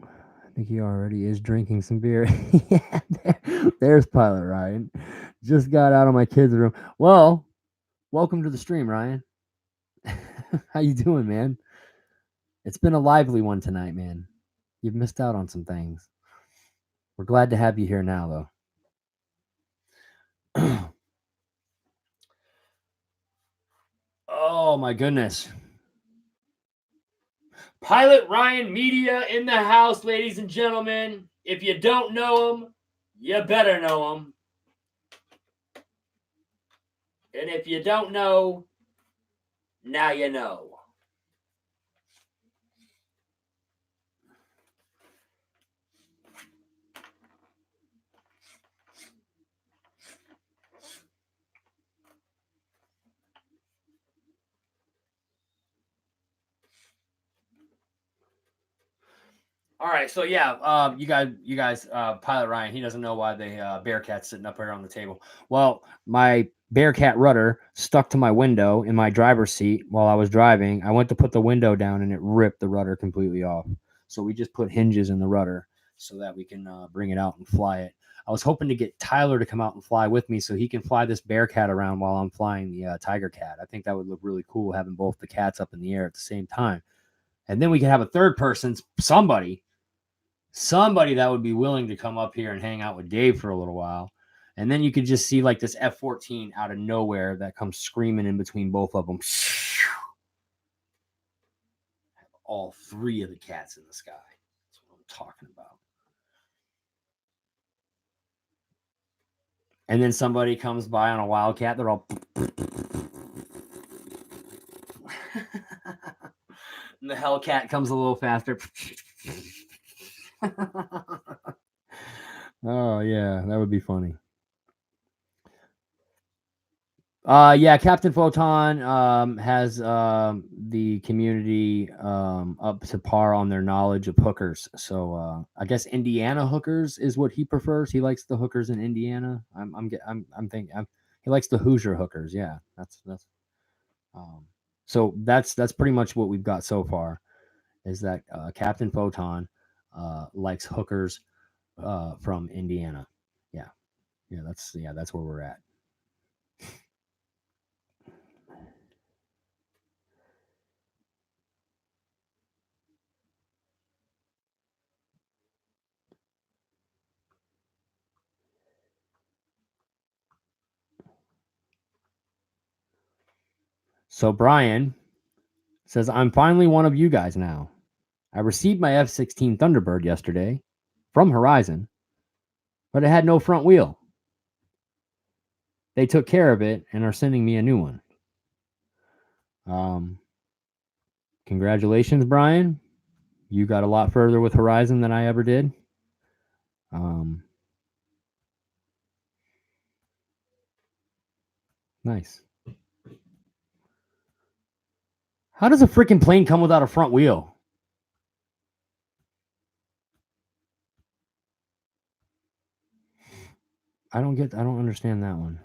I think he already is drinking some beer. Yeah, there's Pilot Ryan. Just got out of my kids' room. Well, welcome to the stream, Ryan. How you doing, man? It's been a lively one tonight, man. You've missed out on some things. We're glad to have you here now, though. Oh my goodness. Pilot Ryan Media in the house, ladies and gentlemen. If you don't know him, you better know him. And if you don't know, now you know. All right, so yeah, you guys, Pilot Ryan, he doesn't know why the Bearcat's sitting up here on the table. Well, my Bearcat rudder stuck to my window in my driver's seat while I was driving. I went to put the window down and it ripped the rudder completely off. So we just put hinges in the rudder so that we can bring it out and fly it. I was hoping to get Tyler to come out and fly with me so he can fly this Bearcat around while I'm flying the Tiger Cat. I think that would look really cool having both the cats up in the air at the same time. And then we can have a third person, somebody that would be willing to come up here and hang out with Dave for a little while. And then you could just see like this F-14 out of nowhere that comes screaming in between both of them. All three of the cats in the sky. That's what I'm talking about. And then somebody comes by on a Wildcat. They're all. And the Hellcat comes a little faster. Oh, yeah. That would be funny. Yeah, Captain Photon has the community up to par on their knowledge of hookers. So I guess Indiana hookers is what he prefers. He likes the hookers in Indiana. I'm thinking he likes the Hoosier hookers. Yeah, that's so that's pretty much what we've got so far. Is that Captain Photon likes hookers from Indiana? Yeah, that's where we're at. So Brian says, I'm finally one of you guys now. I received my F-16 Thunderbird yesterday from Horizon, but it had no front wheel. They took care of it and are sending me a new one. Congratulations, Brian. You got a lot further with Horizon than I ever did. Nice. How does a freaking plane come without a front wheel? I don't understand that one.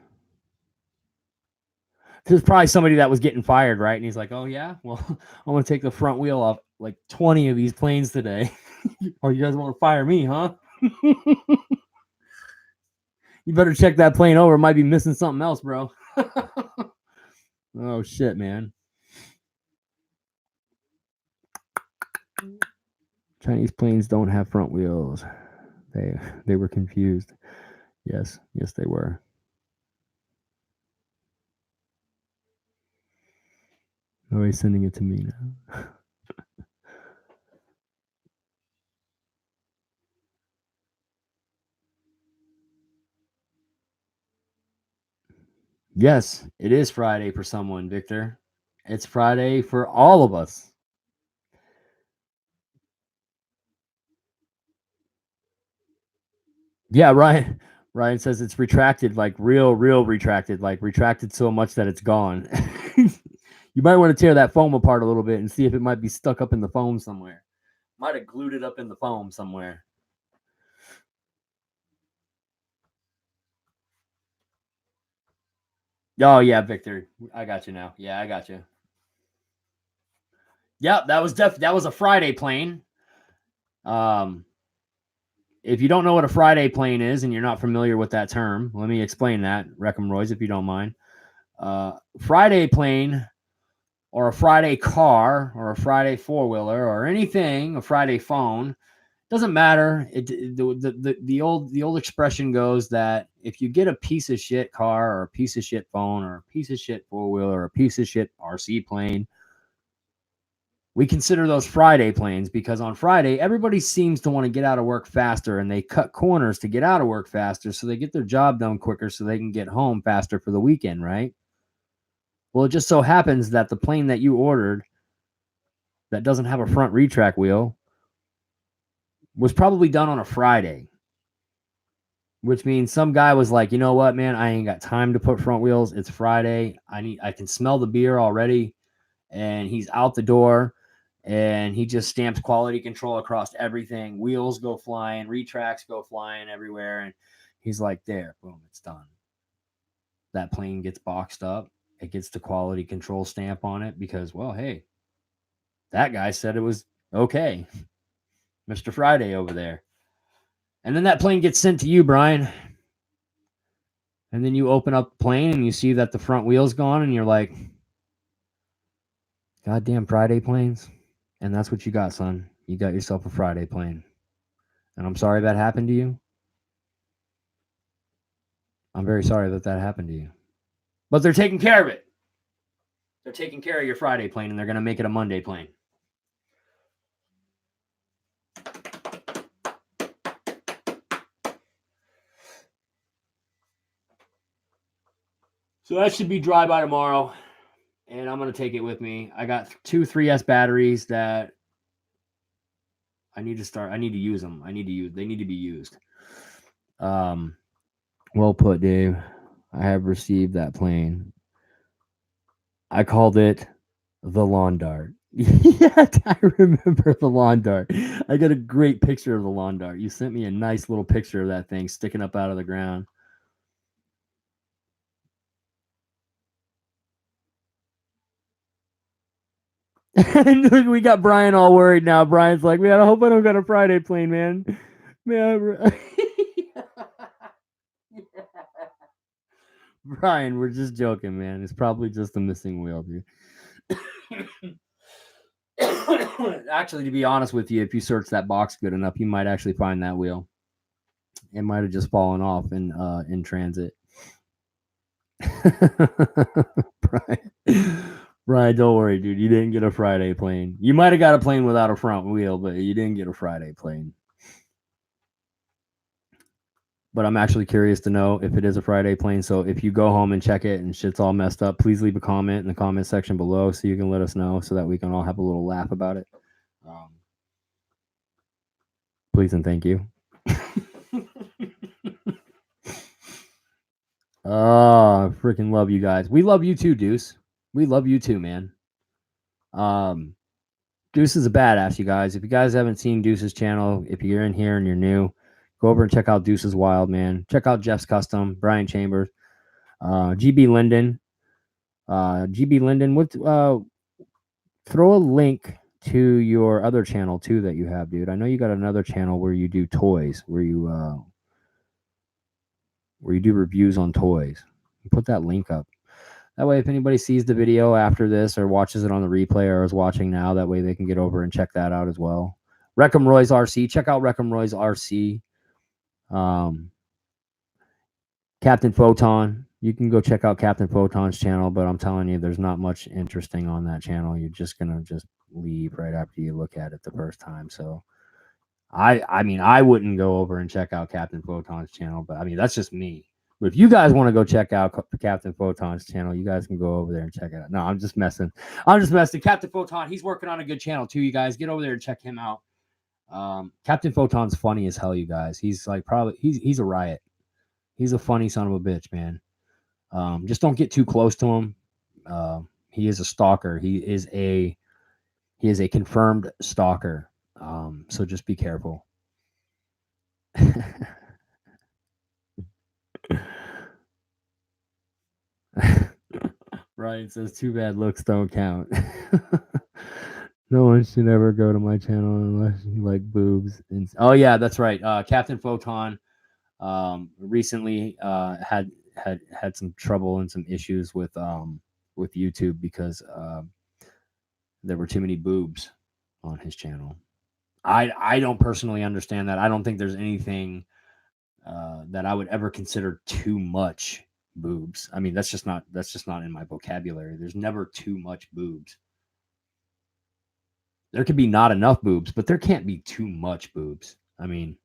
There's probably somebody that was getting fired, right? And he's like, oh, yeah? Well, I want to take the front wheel off like 20 of these planes today. Or you guys want to fire me, huh? You better check that plane over. It might be missing something else, bro. Oh, shit, man. Chinese planes don't have front wheels. They were confused. Yes, they were. Oh, he's sending it to me now. Yes, it is Friday for someone, Victor. It's Friday for all of us. Yeah, Ryan says it's retracted, like real retracted, like retracted so much that it's gone. You might want to tear that foam apart a little bit and see if it might be stuck up in the foam somewhere. Might have glued it up in the foam somewhere. Oh yeah, Victor, I got you now. Yeah, I got you. Yep, that was a Friday plane. If you don't know what a Friday plane is and you're not familiar with that term, let me explain that, Reckham Royce, if you don't mind. Friday plane or a Friday car or a Friday four-wheeler or anything, a Friday phone, doesn't matter. The old expression goes that if you get a piece of shit car or a piece of shit phone or a piece of shit four-wheeler or a piece of shit RC plane, we consider those Friday planes because on Friday, everybody seems to want to get out of work faster and they cut corners to get out of work faster so they get their job done quicker so they can get home faster for the weekend, right? Well, it just so happens that the plane that you ordered that doesn't have a front retract wheel was probably done on a Friday, which means some guy was like, you know what, man, I ain't got time to put front wheels. It's Friday. I can smell the beer already. And he's out the door and he just stamps quality control across everything. Wheels go flying, retracts go flying everywhere. And he's like, there, boom, it's done. That plane gets boxed up. It gets the quality control stamp on it because, well, hey, that guy said it was okay. Mr. Friday over there. And then that plane gets sent to you, Brian. And then you open up the plane and you see that the front wheel's gone and you're like, goddamn Friday planes. And that's what you got, son. You got yourself a Friday plane. And I'm sorry that happened to you. I'm very sorry that happened to you. But they're taking care of it. They're taking care of your Friday plane and they're going to make it a Monday plane. So that should be dry by tomorrow, and I'm gonna take it with me. I got 2 3S batteries that I need to start. I need to use them. They need to be used. Well put, Dave. I have received that plane. I called it the lawn dart. Yeah, I remember the lawn dart. I got a great picture of the lawn dart. You sent me a nice little picture of that thing sticking up out of the ground. And we got Brian all worried now. Brian's like, man, I hope I don't got a Friday plane, man. Man, Brian, we're just joking, man. It's probably just a missing wheel, dude. Actually, to be honest with you, if you search that box good enough, you might actually find that wheel. It might have just fallen off in transit. Brian, don't worry, dude. You didn't get a Friday plane. You might have got a plane without a front wheel, but you didn't get a Friday plane. But I'm actually curious to know if it is a Friday plane. So if you go home and check it and shit's all messed up, please leave a comment in the comment section below so you can let us know so that we can all have a little laugh about it. Please and thank you. Oh, I freaking love you guys. We love you too, Deuce. We love you too, man. Deuce is a badass, you guys. If you guys haven't seen Deuce's channel, if you're in here and you're new, go over and check out Deuce's Wild, man. Check out Jeff's Custom, Brian Chambers, GB Linden. GB Linden, throw a link to your other channel too that you have, dude. I know you got another channel where you do toys, where you do reviews on toys. Put that link up. That way, if anybody sees the video after this or watches it on the replay or is watching now, that way they can get over and check that out as well. Reckham Roy's RC. Check out Reckham Roy's RC. Captain Photon. You can go check out Captain Photon's channel, but I'm telling you, there's not much interesting on that channel. You're just going to just leave right after you look at it the first time. So I mean, I wouldn't go over and check out Captain Photon's channel, but I mean, that's just me. But if you guys want to go check out Captain Photon's channel, you guys can go over there and check it out. No, I'm just messing. Captain Photon, he's working on a good channel too, you guys. Get over there and check him out. Captain Photon's funny as hell, you guys. He's like he's a riot. He's a funny son of a bitch, man. Just don't get too close to him. He is a stalker. He is a confirmed stalker. So just be careful. Ryan says, too bad looks don't count. No one should ever go to my channel unless you like boobs. Oh yeah, that's right. Captain Photon recently had some trouble and some issues with YouTube because there were too many boobs on his channel. I don't personally understand that. I don't think there's anything that I would ever consider too much boobs. I mean, that's just not in my vocabulary. There's never too much boobs. There could be not enough boobs, but there can't be too much boobs. I mean,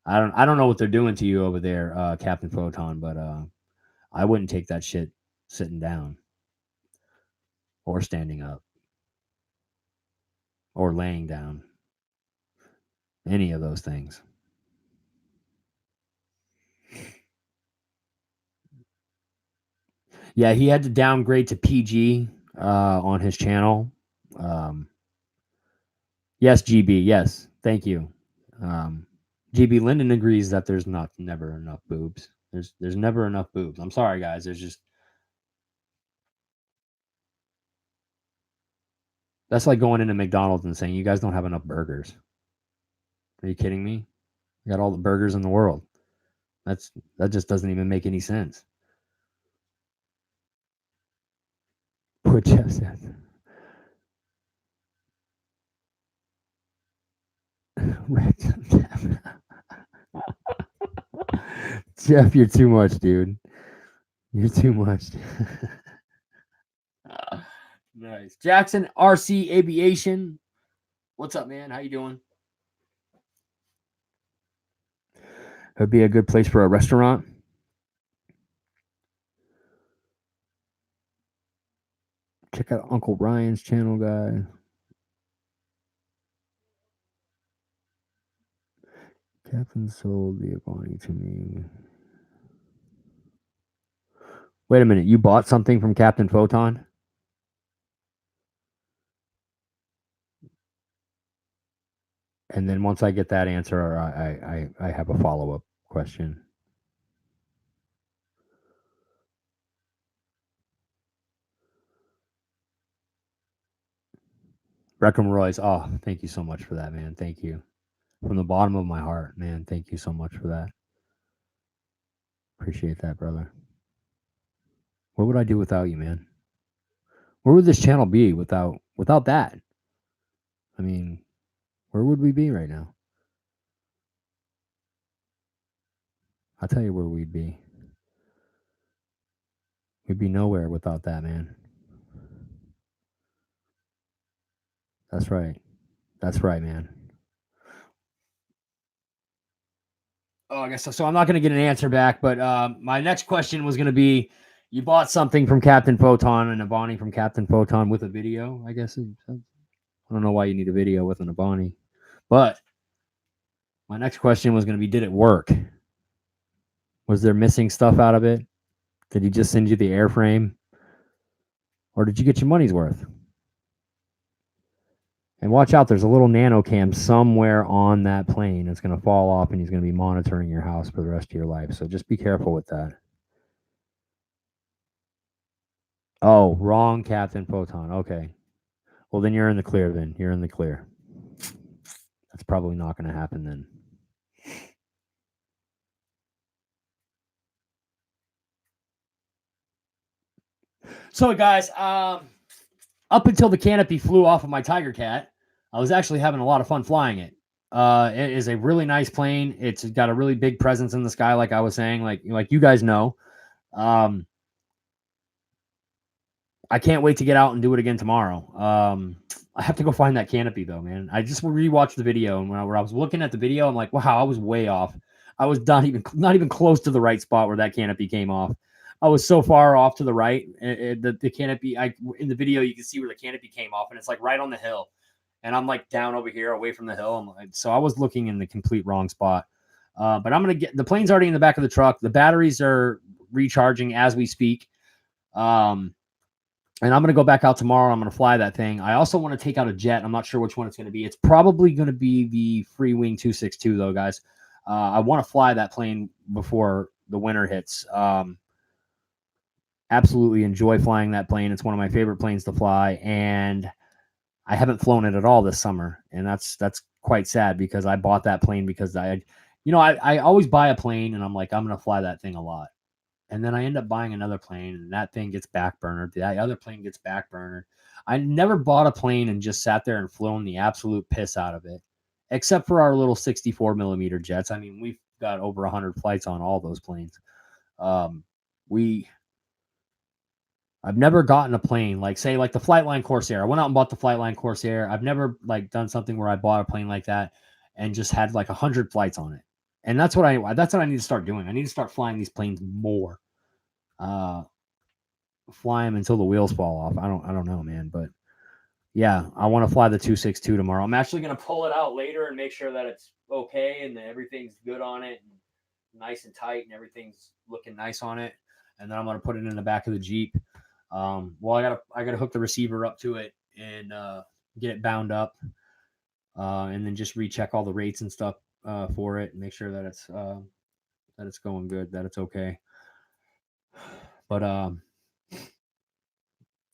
I don't know what they're doing to you over there, Captain Photon, but I wouldn't take that shit sitting down or standing up or laying down. Any of those things. Yeah, he had to downgrade to PG on his channel. Yes, GB. Yes, thank you. GB Linden agrees that there's never enough boobs. There's never enough boobs. I'm sorry, guys. That's like going into McDonald's and saying you guys don't have enough burgers. Are you kidding me? You got all the burgers in the world. That just doesn't even make any sense. Poor Jeff says. Jeff, you're too much, dude. You're too much. Nice. Jackson RC Aviation. What's up, man? How you doing? It'd be a good place for a restaurant. Check out Uncle Ryan's channel, guys. Captain sold the Ebony to me. Wait a minute. You bought something from Captain Photon? And then once I get that answer, I have a follow-up question. Breckham Royce. Oh, thank you so much for that, man. Thank you. From the bottom of my heart, man. Thank you so much for that. Appreciate that, brother. What would I do without you, man? Where would this channel be without that? I mean, where would we be right now? I'll tell you where we'd be. We'd be nowhere without that, man. That's right. That's right, man. Oh, I guess so. So I'm not going to get an answer back, but my next question was going to be, you bought something from Captain Photon and Ebony from Captain Photon with a video, I guess. I don't know why you need a video with an Ebony. But my next question was going to be, did it work? Was there missing stuff out of it? Did he just send you the airframe? Or did you get your money's worth? And watch out, there's a little nano cam somewhere on that plane. It's going to fall off and he's going to be monitoring your house for the rest of your life. So just be careful with that. Oh, wrong Captain Photon. Okay. Well, then you're in the clear then. You're in the clear. That's probably not going to happen then. So, guys, up until the canopy flew off of my Tiger Cat, I was actually having a lot of fun flying it. It is a really nice plane. It's got a really big presence in the sky, like I was saying, like you guys know. I can't wait to get out and do it again tomorrow. I have to go find that canopy though, man. I just rewatched the video, and when I was looking at the video, I'm like, wow, I was way off. I was not even close to the right spot where that canopy came off. I was so far off to the right. The canopy, in the video, you can see where the canopy came off, and it's like right on the hill. And I'm like down over here, away from the hill. So I was looking in the complete wrong spot. But I'm gonna get the plane's already in the back of the truck. The batteries are recharging as we speak. And I'm going to go back out tomorrow. I'm going to fly that thing. I also want to take out a jet. I'm not sure which one it's going to be. It's probably going to be the Freewing 262, though, guys. I want to fly that plane before the winter hits. Absolutely enjoy flying that plane. It's one of my favorite planes to fly, and I haven't flown it at all this summer, and that's quite sad because I bought that plane because I always buy a plane, and I'm like, I'm going to fly that thing a lot. And then I end up buying another plane, and that thing gets backburnered. That other plane gets backburnered. I never bought a plane and just sat there and flown the absolute piss out of it, except for our little 64 millimeter jets. I mean, we've got over 100 flights on all those planes. I've never gotten a plane like, say, like the Flightline Corsair. I went out and bought the Flightline Corsair. I've never like done something where I bought a plane like that and just had like 100 flights on it. And that's what I need to start doing. I need to start flying these planes more. Fly them until the wheels fall off. I don't know, man, but yeah, I want to fly the 262 tomorrow. I'm actually going to pull it out later and make sure that it's okay and that everything's good on it and nice and tight and everything's looking nice on it. And then I'm going to put it in the back of the Jeep. Well, I gotta hook the receiver up to it and get it bound up, and then just recheck all the rates and stuff for it and make sure that it's going good, that it's okay. But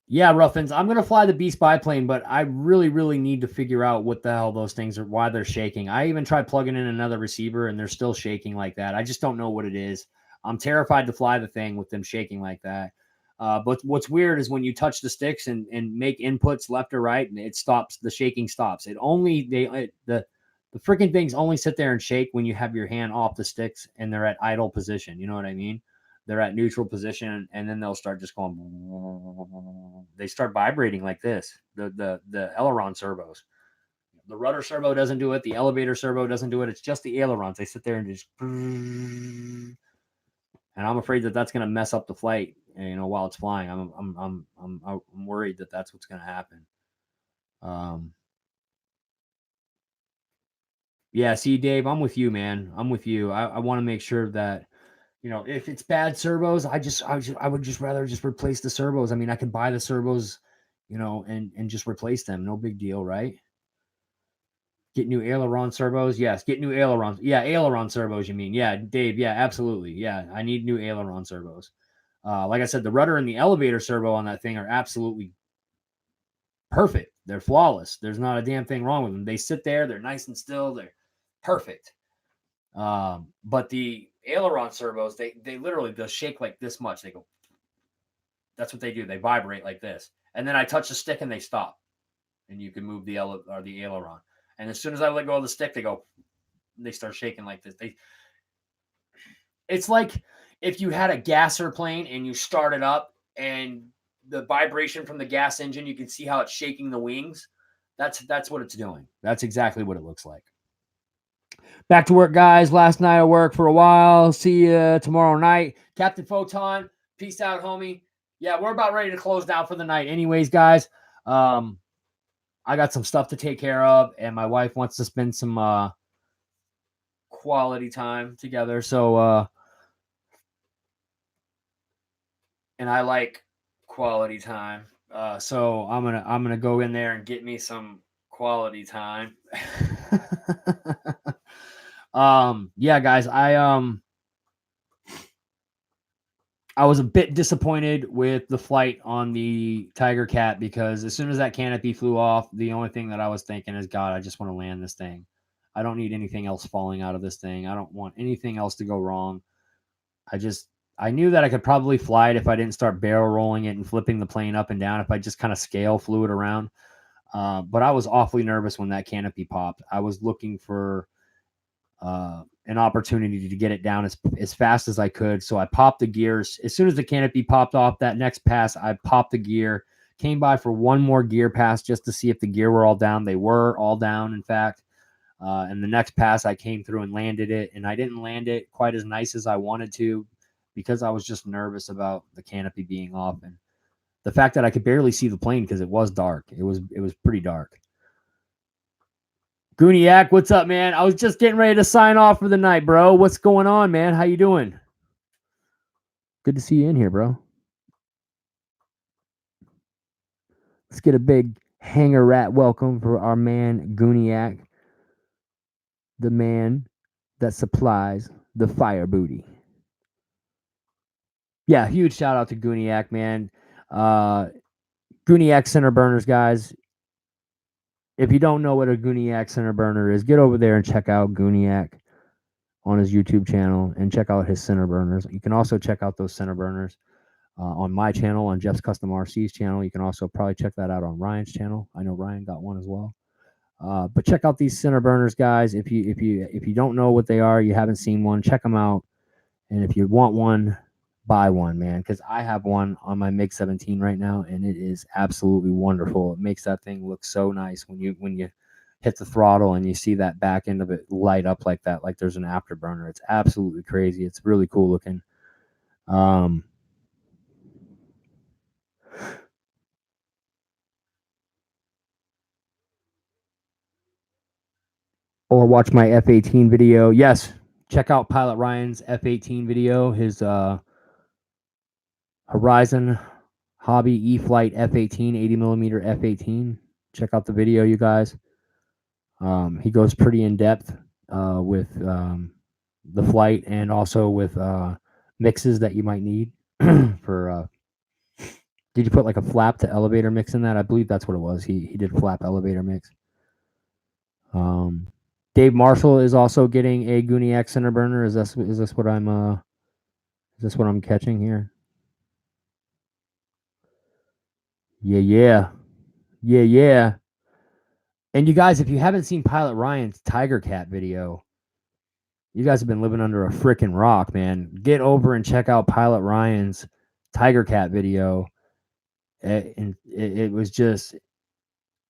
yeah, Ruffins, I'm gonna fly the Beast biplane, but I really, really need to figure out what the hell those things are, why they're shaking. I even tried plugging in another receiver and they're still shaking like that. I just don't know what it is. I'm terrified to fly the thing with them shaking like that. But what's weird is when you touch the sticks and make inputs left or right, and it stops, the shaking stops. The freaking things only sit there and shake when you have your hand off the sticks and they're at idle position. You know what I mean? They're at neutral position, and then they'll start just going. They start vibrating like this. The aileron servos. The rudder servo doesn't do it. The elevator servo doesn't do it. It's just the ailerons. They sit there and just. And I'm afraid that that's going to mess up the flight. you know, while it's flying. I'm worried that that's what's going to happen. Yeah, see, Dave, I'm with you, man. I'm with you. I want to make sure that, you know, if it's bad servos, I would just rather just replace the servos. I mean, I could buy the servos, you know, and just replace them. No big deal, right? Get new aileron servos. Yes, get new ailerons. Yeah, aileron servos, you mean. Yeah, Dave. Yeah, absolutely. Yeah, I need new aileron servos. Like I said, the rudder and the elevator servo on that thing are absolutely perfect. They're flawless. There's not a damn thing wrong with them. They sit there. They're nice and still. They're perfect. But the aileron servos, they literally, they'll shake like this much. They go, that's what they do. They vibrate like this. And then I touch the stick and they stop. And you can move the aileron. And as soon as I let go of the stick, they start shaking like this. It's like if you had a gasser plane and you start it up and the vibration from the gas engine, you can see how it's shaking the wings. That's what it's doing. That's exactly what it looks like. Back to work, guys. Last night I worked for a while. See you tomorrow night. Captain Photon, peace out, homie. Yeah, we're about ready to close down for the night. Anyways, guys, I got some stuff to take care of, and my wife wants to spend some quality time together. So, and I like quality time. So I'm gonna go in there and get me some quality time. Yeah, guys, I was a bit disappointed with the flight on the Tiger Cat because as soon as that canopy flew off, the only thing that I was thinking is, God, I just want to land this thing. I don't need anything else falling out of this thing. I don't want anything else to go wrong. I knew that I could probably fly it if I didn't start barrel rolling it and flipping the plane up and down, if I just kind of scale flew it around. But I was awfully nervous when that canopy popped. I was looking for an opportunity to get it down as fast as I could. So I popped the gears. As soon as the canopy popped off, that next pass, I popped the gear, came by for one more gear pass just to see if the gear were all down. They were all down, in fact. And the next pass, I came through and landed it. And I didn't land it quite as nice as I wanted to because I was just nervous about the canopy being off. And the fact that I could barely see the plane because it was dark. It was pretty dark. Gooniac, what's up, man? I was just getting ready to sign off for the night, bro. What's going on, man? How you doing? Good to see you in here, bro. Let's get a big hanger rat welcome for our man, Gooniac, the man that supplies the fire booty. Yeah, huge shout out to Gooniac, man. Gooniac center burners, guys. If you don't know what a Gooniac center burner is, get over there and check out Gooniac on his YouTube channel and check out his center burners. You can also check out those center burners on my channel, on Jeff's Custom RC's channel. You can also probably check that out on Ryan's channel. I know Ryan got one as well. But check out these center burners, guys. If you don't know what they are, you haven't seen one, check them out. And if you want one, buy one, man, because I have one on my MiG 17 right now, and it is absolutely wonderful. It makes that thing look so nice when you hit the throttle and you see that back end of it light up like that, like there's an afterburner. It's absolutely crazy. It's really cool looking. Or watch my F-18 video. Yes, check out Pilot Ryan's F-18 video, his Horizon Hobby E-Flight F-18, 80mm F-18. Check out the video, you guys. He goes pretty in depth with the flight and also with mixes that you might need for. Did you put like a flap to elevator mix in that? I believe that's what it was. He did flap elevator mix. Dave Marshall is also getting a Gooniac center burner. Is this what I'm catching here? Yeah. And you guys, if you haven't seen Pilot Ryan's Tiger Cat video, you guys have been living under a freaking rock, man. Get over and check out Pilot Ryan's Tiger Cat video. And it was just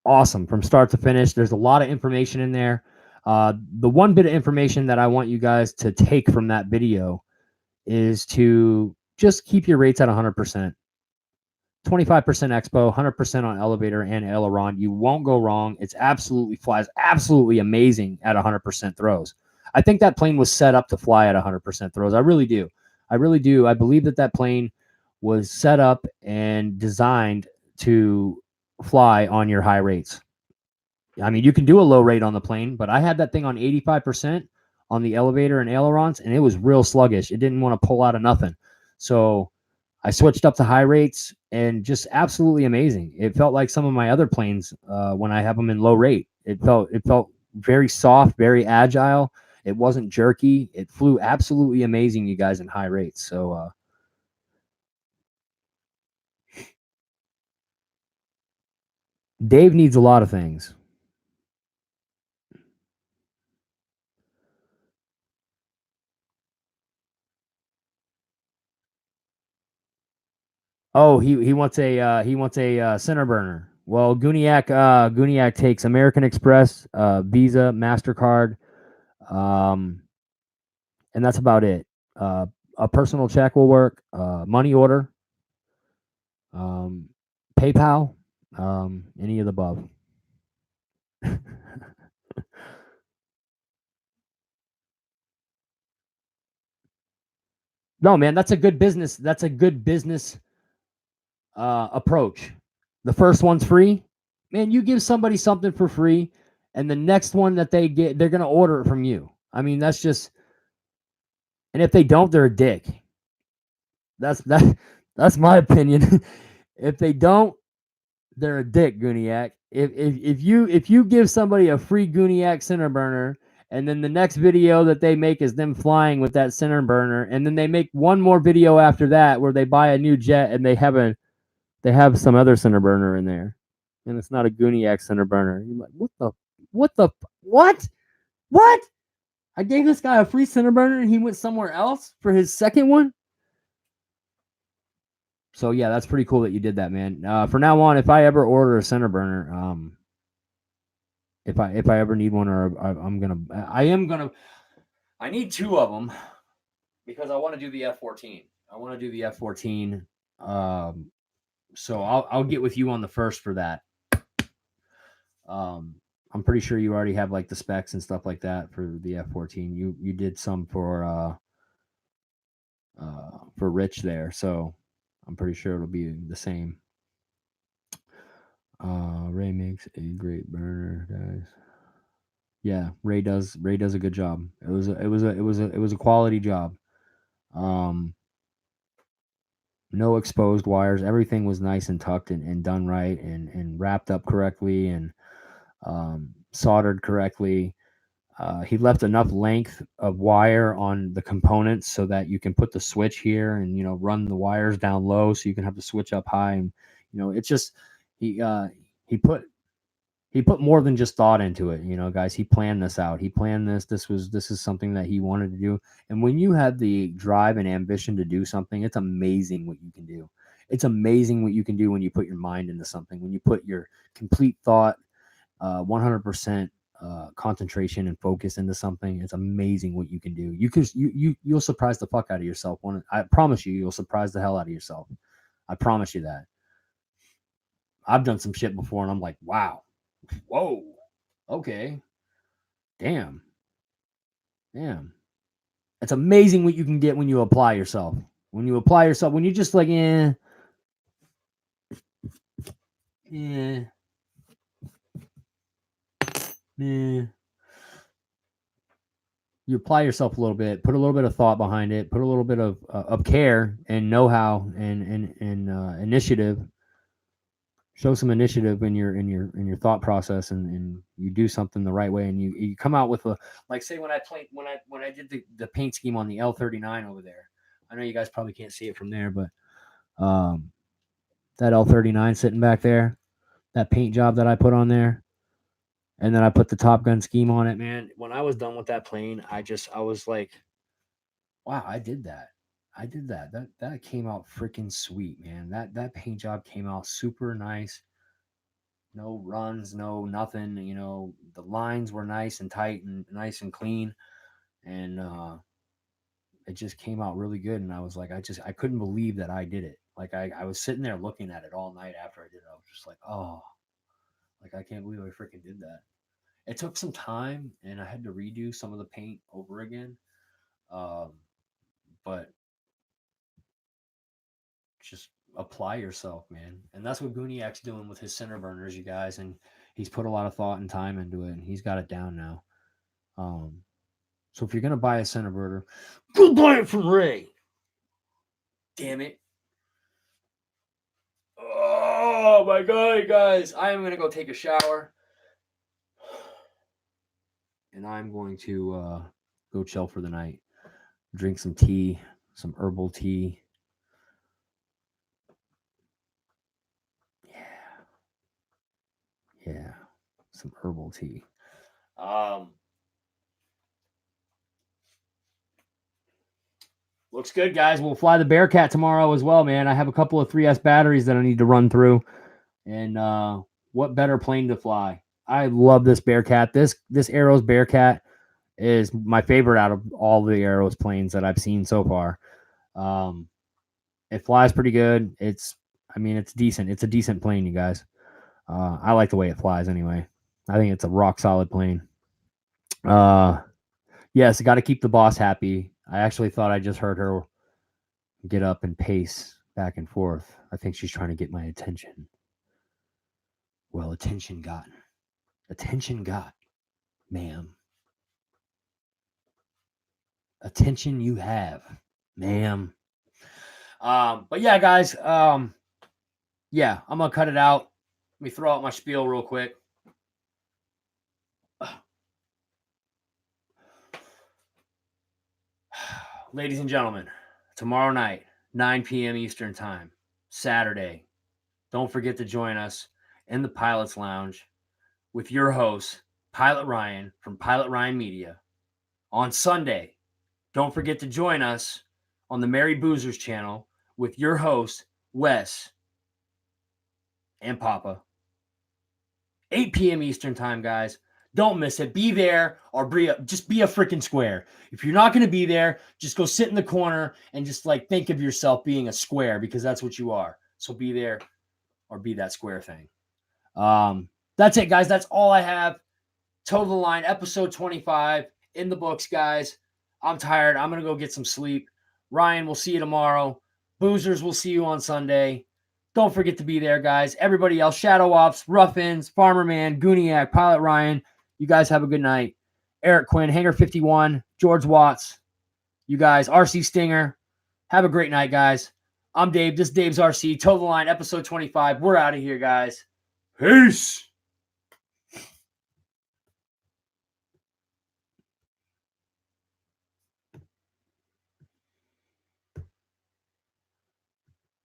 awesome from start to finish. There's a lot of information in there. The one bit of information that I want you guys to take from that video is to just keep your rates at 100%. 25% expo, 100% on elevator and aileron. You won't go wrong. It's absolutely flies absolutely amazing at 100% throws. I think that plane was set up to fly at 100% throws. I really do. I really do. I believe that plane was set up and designed to fly on your high rates. I mean, you can do a low rate on the plane, but I had that thing on 85% on the elevator and ailerons, and it was real sluggish. It didn't want to pull out of nothing. So I switched up to high rates, and just absolutely amazing. It felt like some of my other planes when I have them in low rate. It felt very soft, very agile. It wasn't jerky. It flew absolutely amazing, you guys, in high rates. So Dave needs a lot of things. Oh, he wants a center burner. Well, Guniac takes American Express, Visa, MasterCard, and that's about it. A personal check will work. Money order, PayPal, any of the above. No, man, that's a good business. That's a good business approach. The first one's free. Man, you give somebody something for free, and the next one that they get, they're gonna order it from you. I mean, that's just. And if they don't, they're a dick. That's my opinion. If they don't, they're a dick, Guniac. If you give somebody a free Guniac center burner, and then the next video that they make is them flying with that center burner, and then they make one more video after that where they buy a new jet and they have some other center burner in there, and it's not a Guniac center burner. You're like, what? I gave this guy a free center burner and he went somewhere else for his second one. So yeah, that's pretty cool that you did that, man. For now on, if I ever order a center burner, if I ever need one, or I need two of them because I want to do the F-14. I want to do the F-14. So I'll get with you on the first for that. I'm pretty sure you already have like the specs and stuff like that for the F-14. You did some for Rich there, so I'm pretty sure it'll be the same. Ray makes a great burner, guys. Yeah, Ray does a good job. It was a quality job. No exposed wires. Everything was nice and tucked and done right and wrapped up correctly and soldered correctly. He left enough length of wire on the components so that you can put the switch here and run the wires down low so you can have the switch up high. And it's just he put more than just thought into it, guys. He planned this out. He planned this. This is something that he wanted to do. And when you have the drive and ambition to do something, it's amazing what you can do. It's amazing what you can do when you put your mind into something, when you put your complete thought, 100% concentration and focus into something. It's amazing what you can do. You'll surprise the fuck out of yourself. I promise you'll surprise the hell out of yourself. I promise you that. I've done some shit before and I'm like, wow. Whoa. Okay. Damn. It's amazing what you can get when you apply yourself. When you just like, you apply yourself a little bit, put a little bit of thought behind it, put a little bit of care and know-how and initiative. Show some initiative in your thought process, and you do something the right way, and you come out with like say when I did the paint scheme on the L39 over there. I know you guys probably can't see it from there, but that L39 sitting back there, that paint job that I put on there, and then I put the Top Gun scheme on it, man. When I was done with that plane, I was like, wow, I did that. That came out freaking sweet, man. That paint job came out super nice. No runs, no nothing. The lines were nice and tight and nice and clean. And it just came out really good. And I was like, I couldn't believe that I did it. Like I was sitting there looking at it all night after I did it. I was just like, oh, like I can't believe I freaking did that. It took some time and I had to redo some of the paint over again. But just apply yourself, man. And that's what Gooniac's doing with his center burners, you guys. And he's put a lot of thought and time into it, and he's got it down now. So if you're gonna buy a center burner, go buy it from Ray. Damn it. Oh my god, you guys. I am gonna go take a shower. And I'm going to go chill for the night. Drink some tea, some herbal tea. Yeah, some herbal tea. Looks good, guys. We'll fly the Bearcat tomorrow as well, man. I have a couple of 3S batteries that I need to run through. And what better plane to fly? I love this Bearcat. This Aeros Bearcat is my favorite out of all the Aeros planes that I've seen so far. It flies pretty good. It's decent. It's a decent plane, you guys. I like the way it flies anyway. I think it's a rock solid plane. Yes, got to keep the boss happy. I actually thought I just heard her get up and pace back and forth. I think she's trying to get my attention. Well, attention gotten. Attention got, ma'am. Attention you have, ma'am. But yeah, guys. Yeah, I'm gonna cut it out. Let me throw out my spiel real quick. Ladies and gentlemen, tomorrow night, 9 p.m. Eastern Time, Saturday. Don't forget to join us in the Pilot's Lounge with your host, Pilot Ryan from Pilot Ryan Media. On Sunday, don't forget to join us on the Merry Boozers channel with your host, Wes and Papa. 8 p.m. Eastern Time, guys. Don't miss it. Be there or just be a freaking square. If you're not going to be there, just go sit in the corner and just like think of yourself being a square because that's what you are. So be there or be that square thing. That's it, guys. That's all I have. Toe the Line, episode 25 in the books, guys. I'm tired. I'm going to go get some sleep. Ryan, we'll see you tomorrow. Boozers, we'll see you on Sunday. Don't forget to be there, guys. Everybody else, Shadow Ops, Ruffins, Farmer Man, Gooniac, Pilot Ryan. You guys have a good night. Eric Quinn, Hangar 51, George Watts. You guys, RC Stinger. Have a great night, guys. I'm Dave. This is Dave's RC. Toe the Line, episode 25. We're out of here, guys. Peace.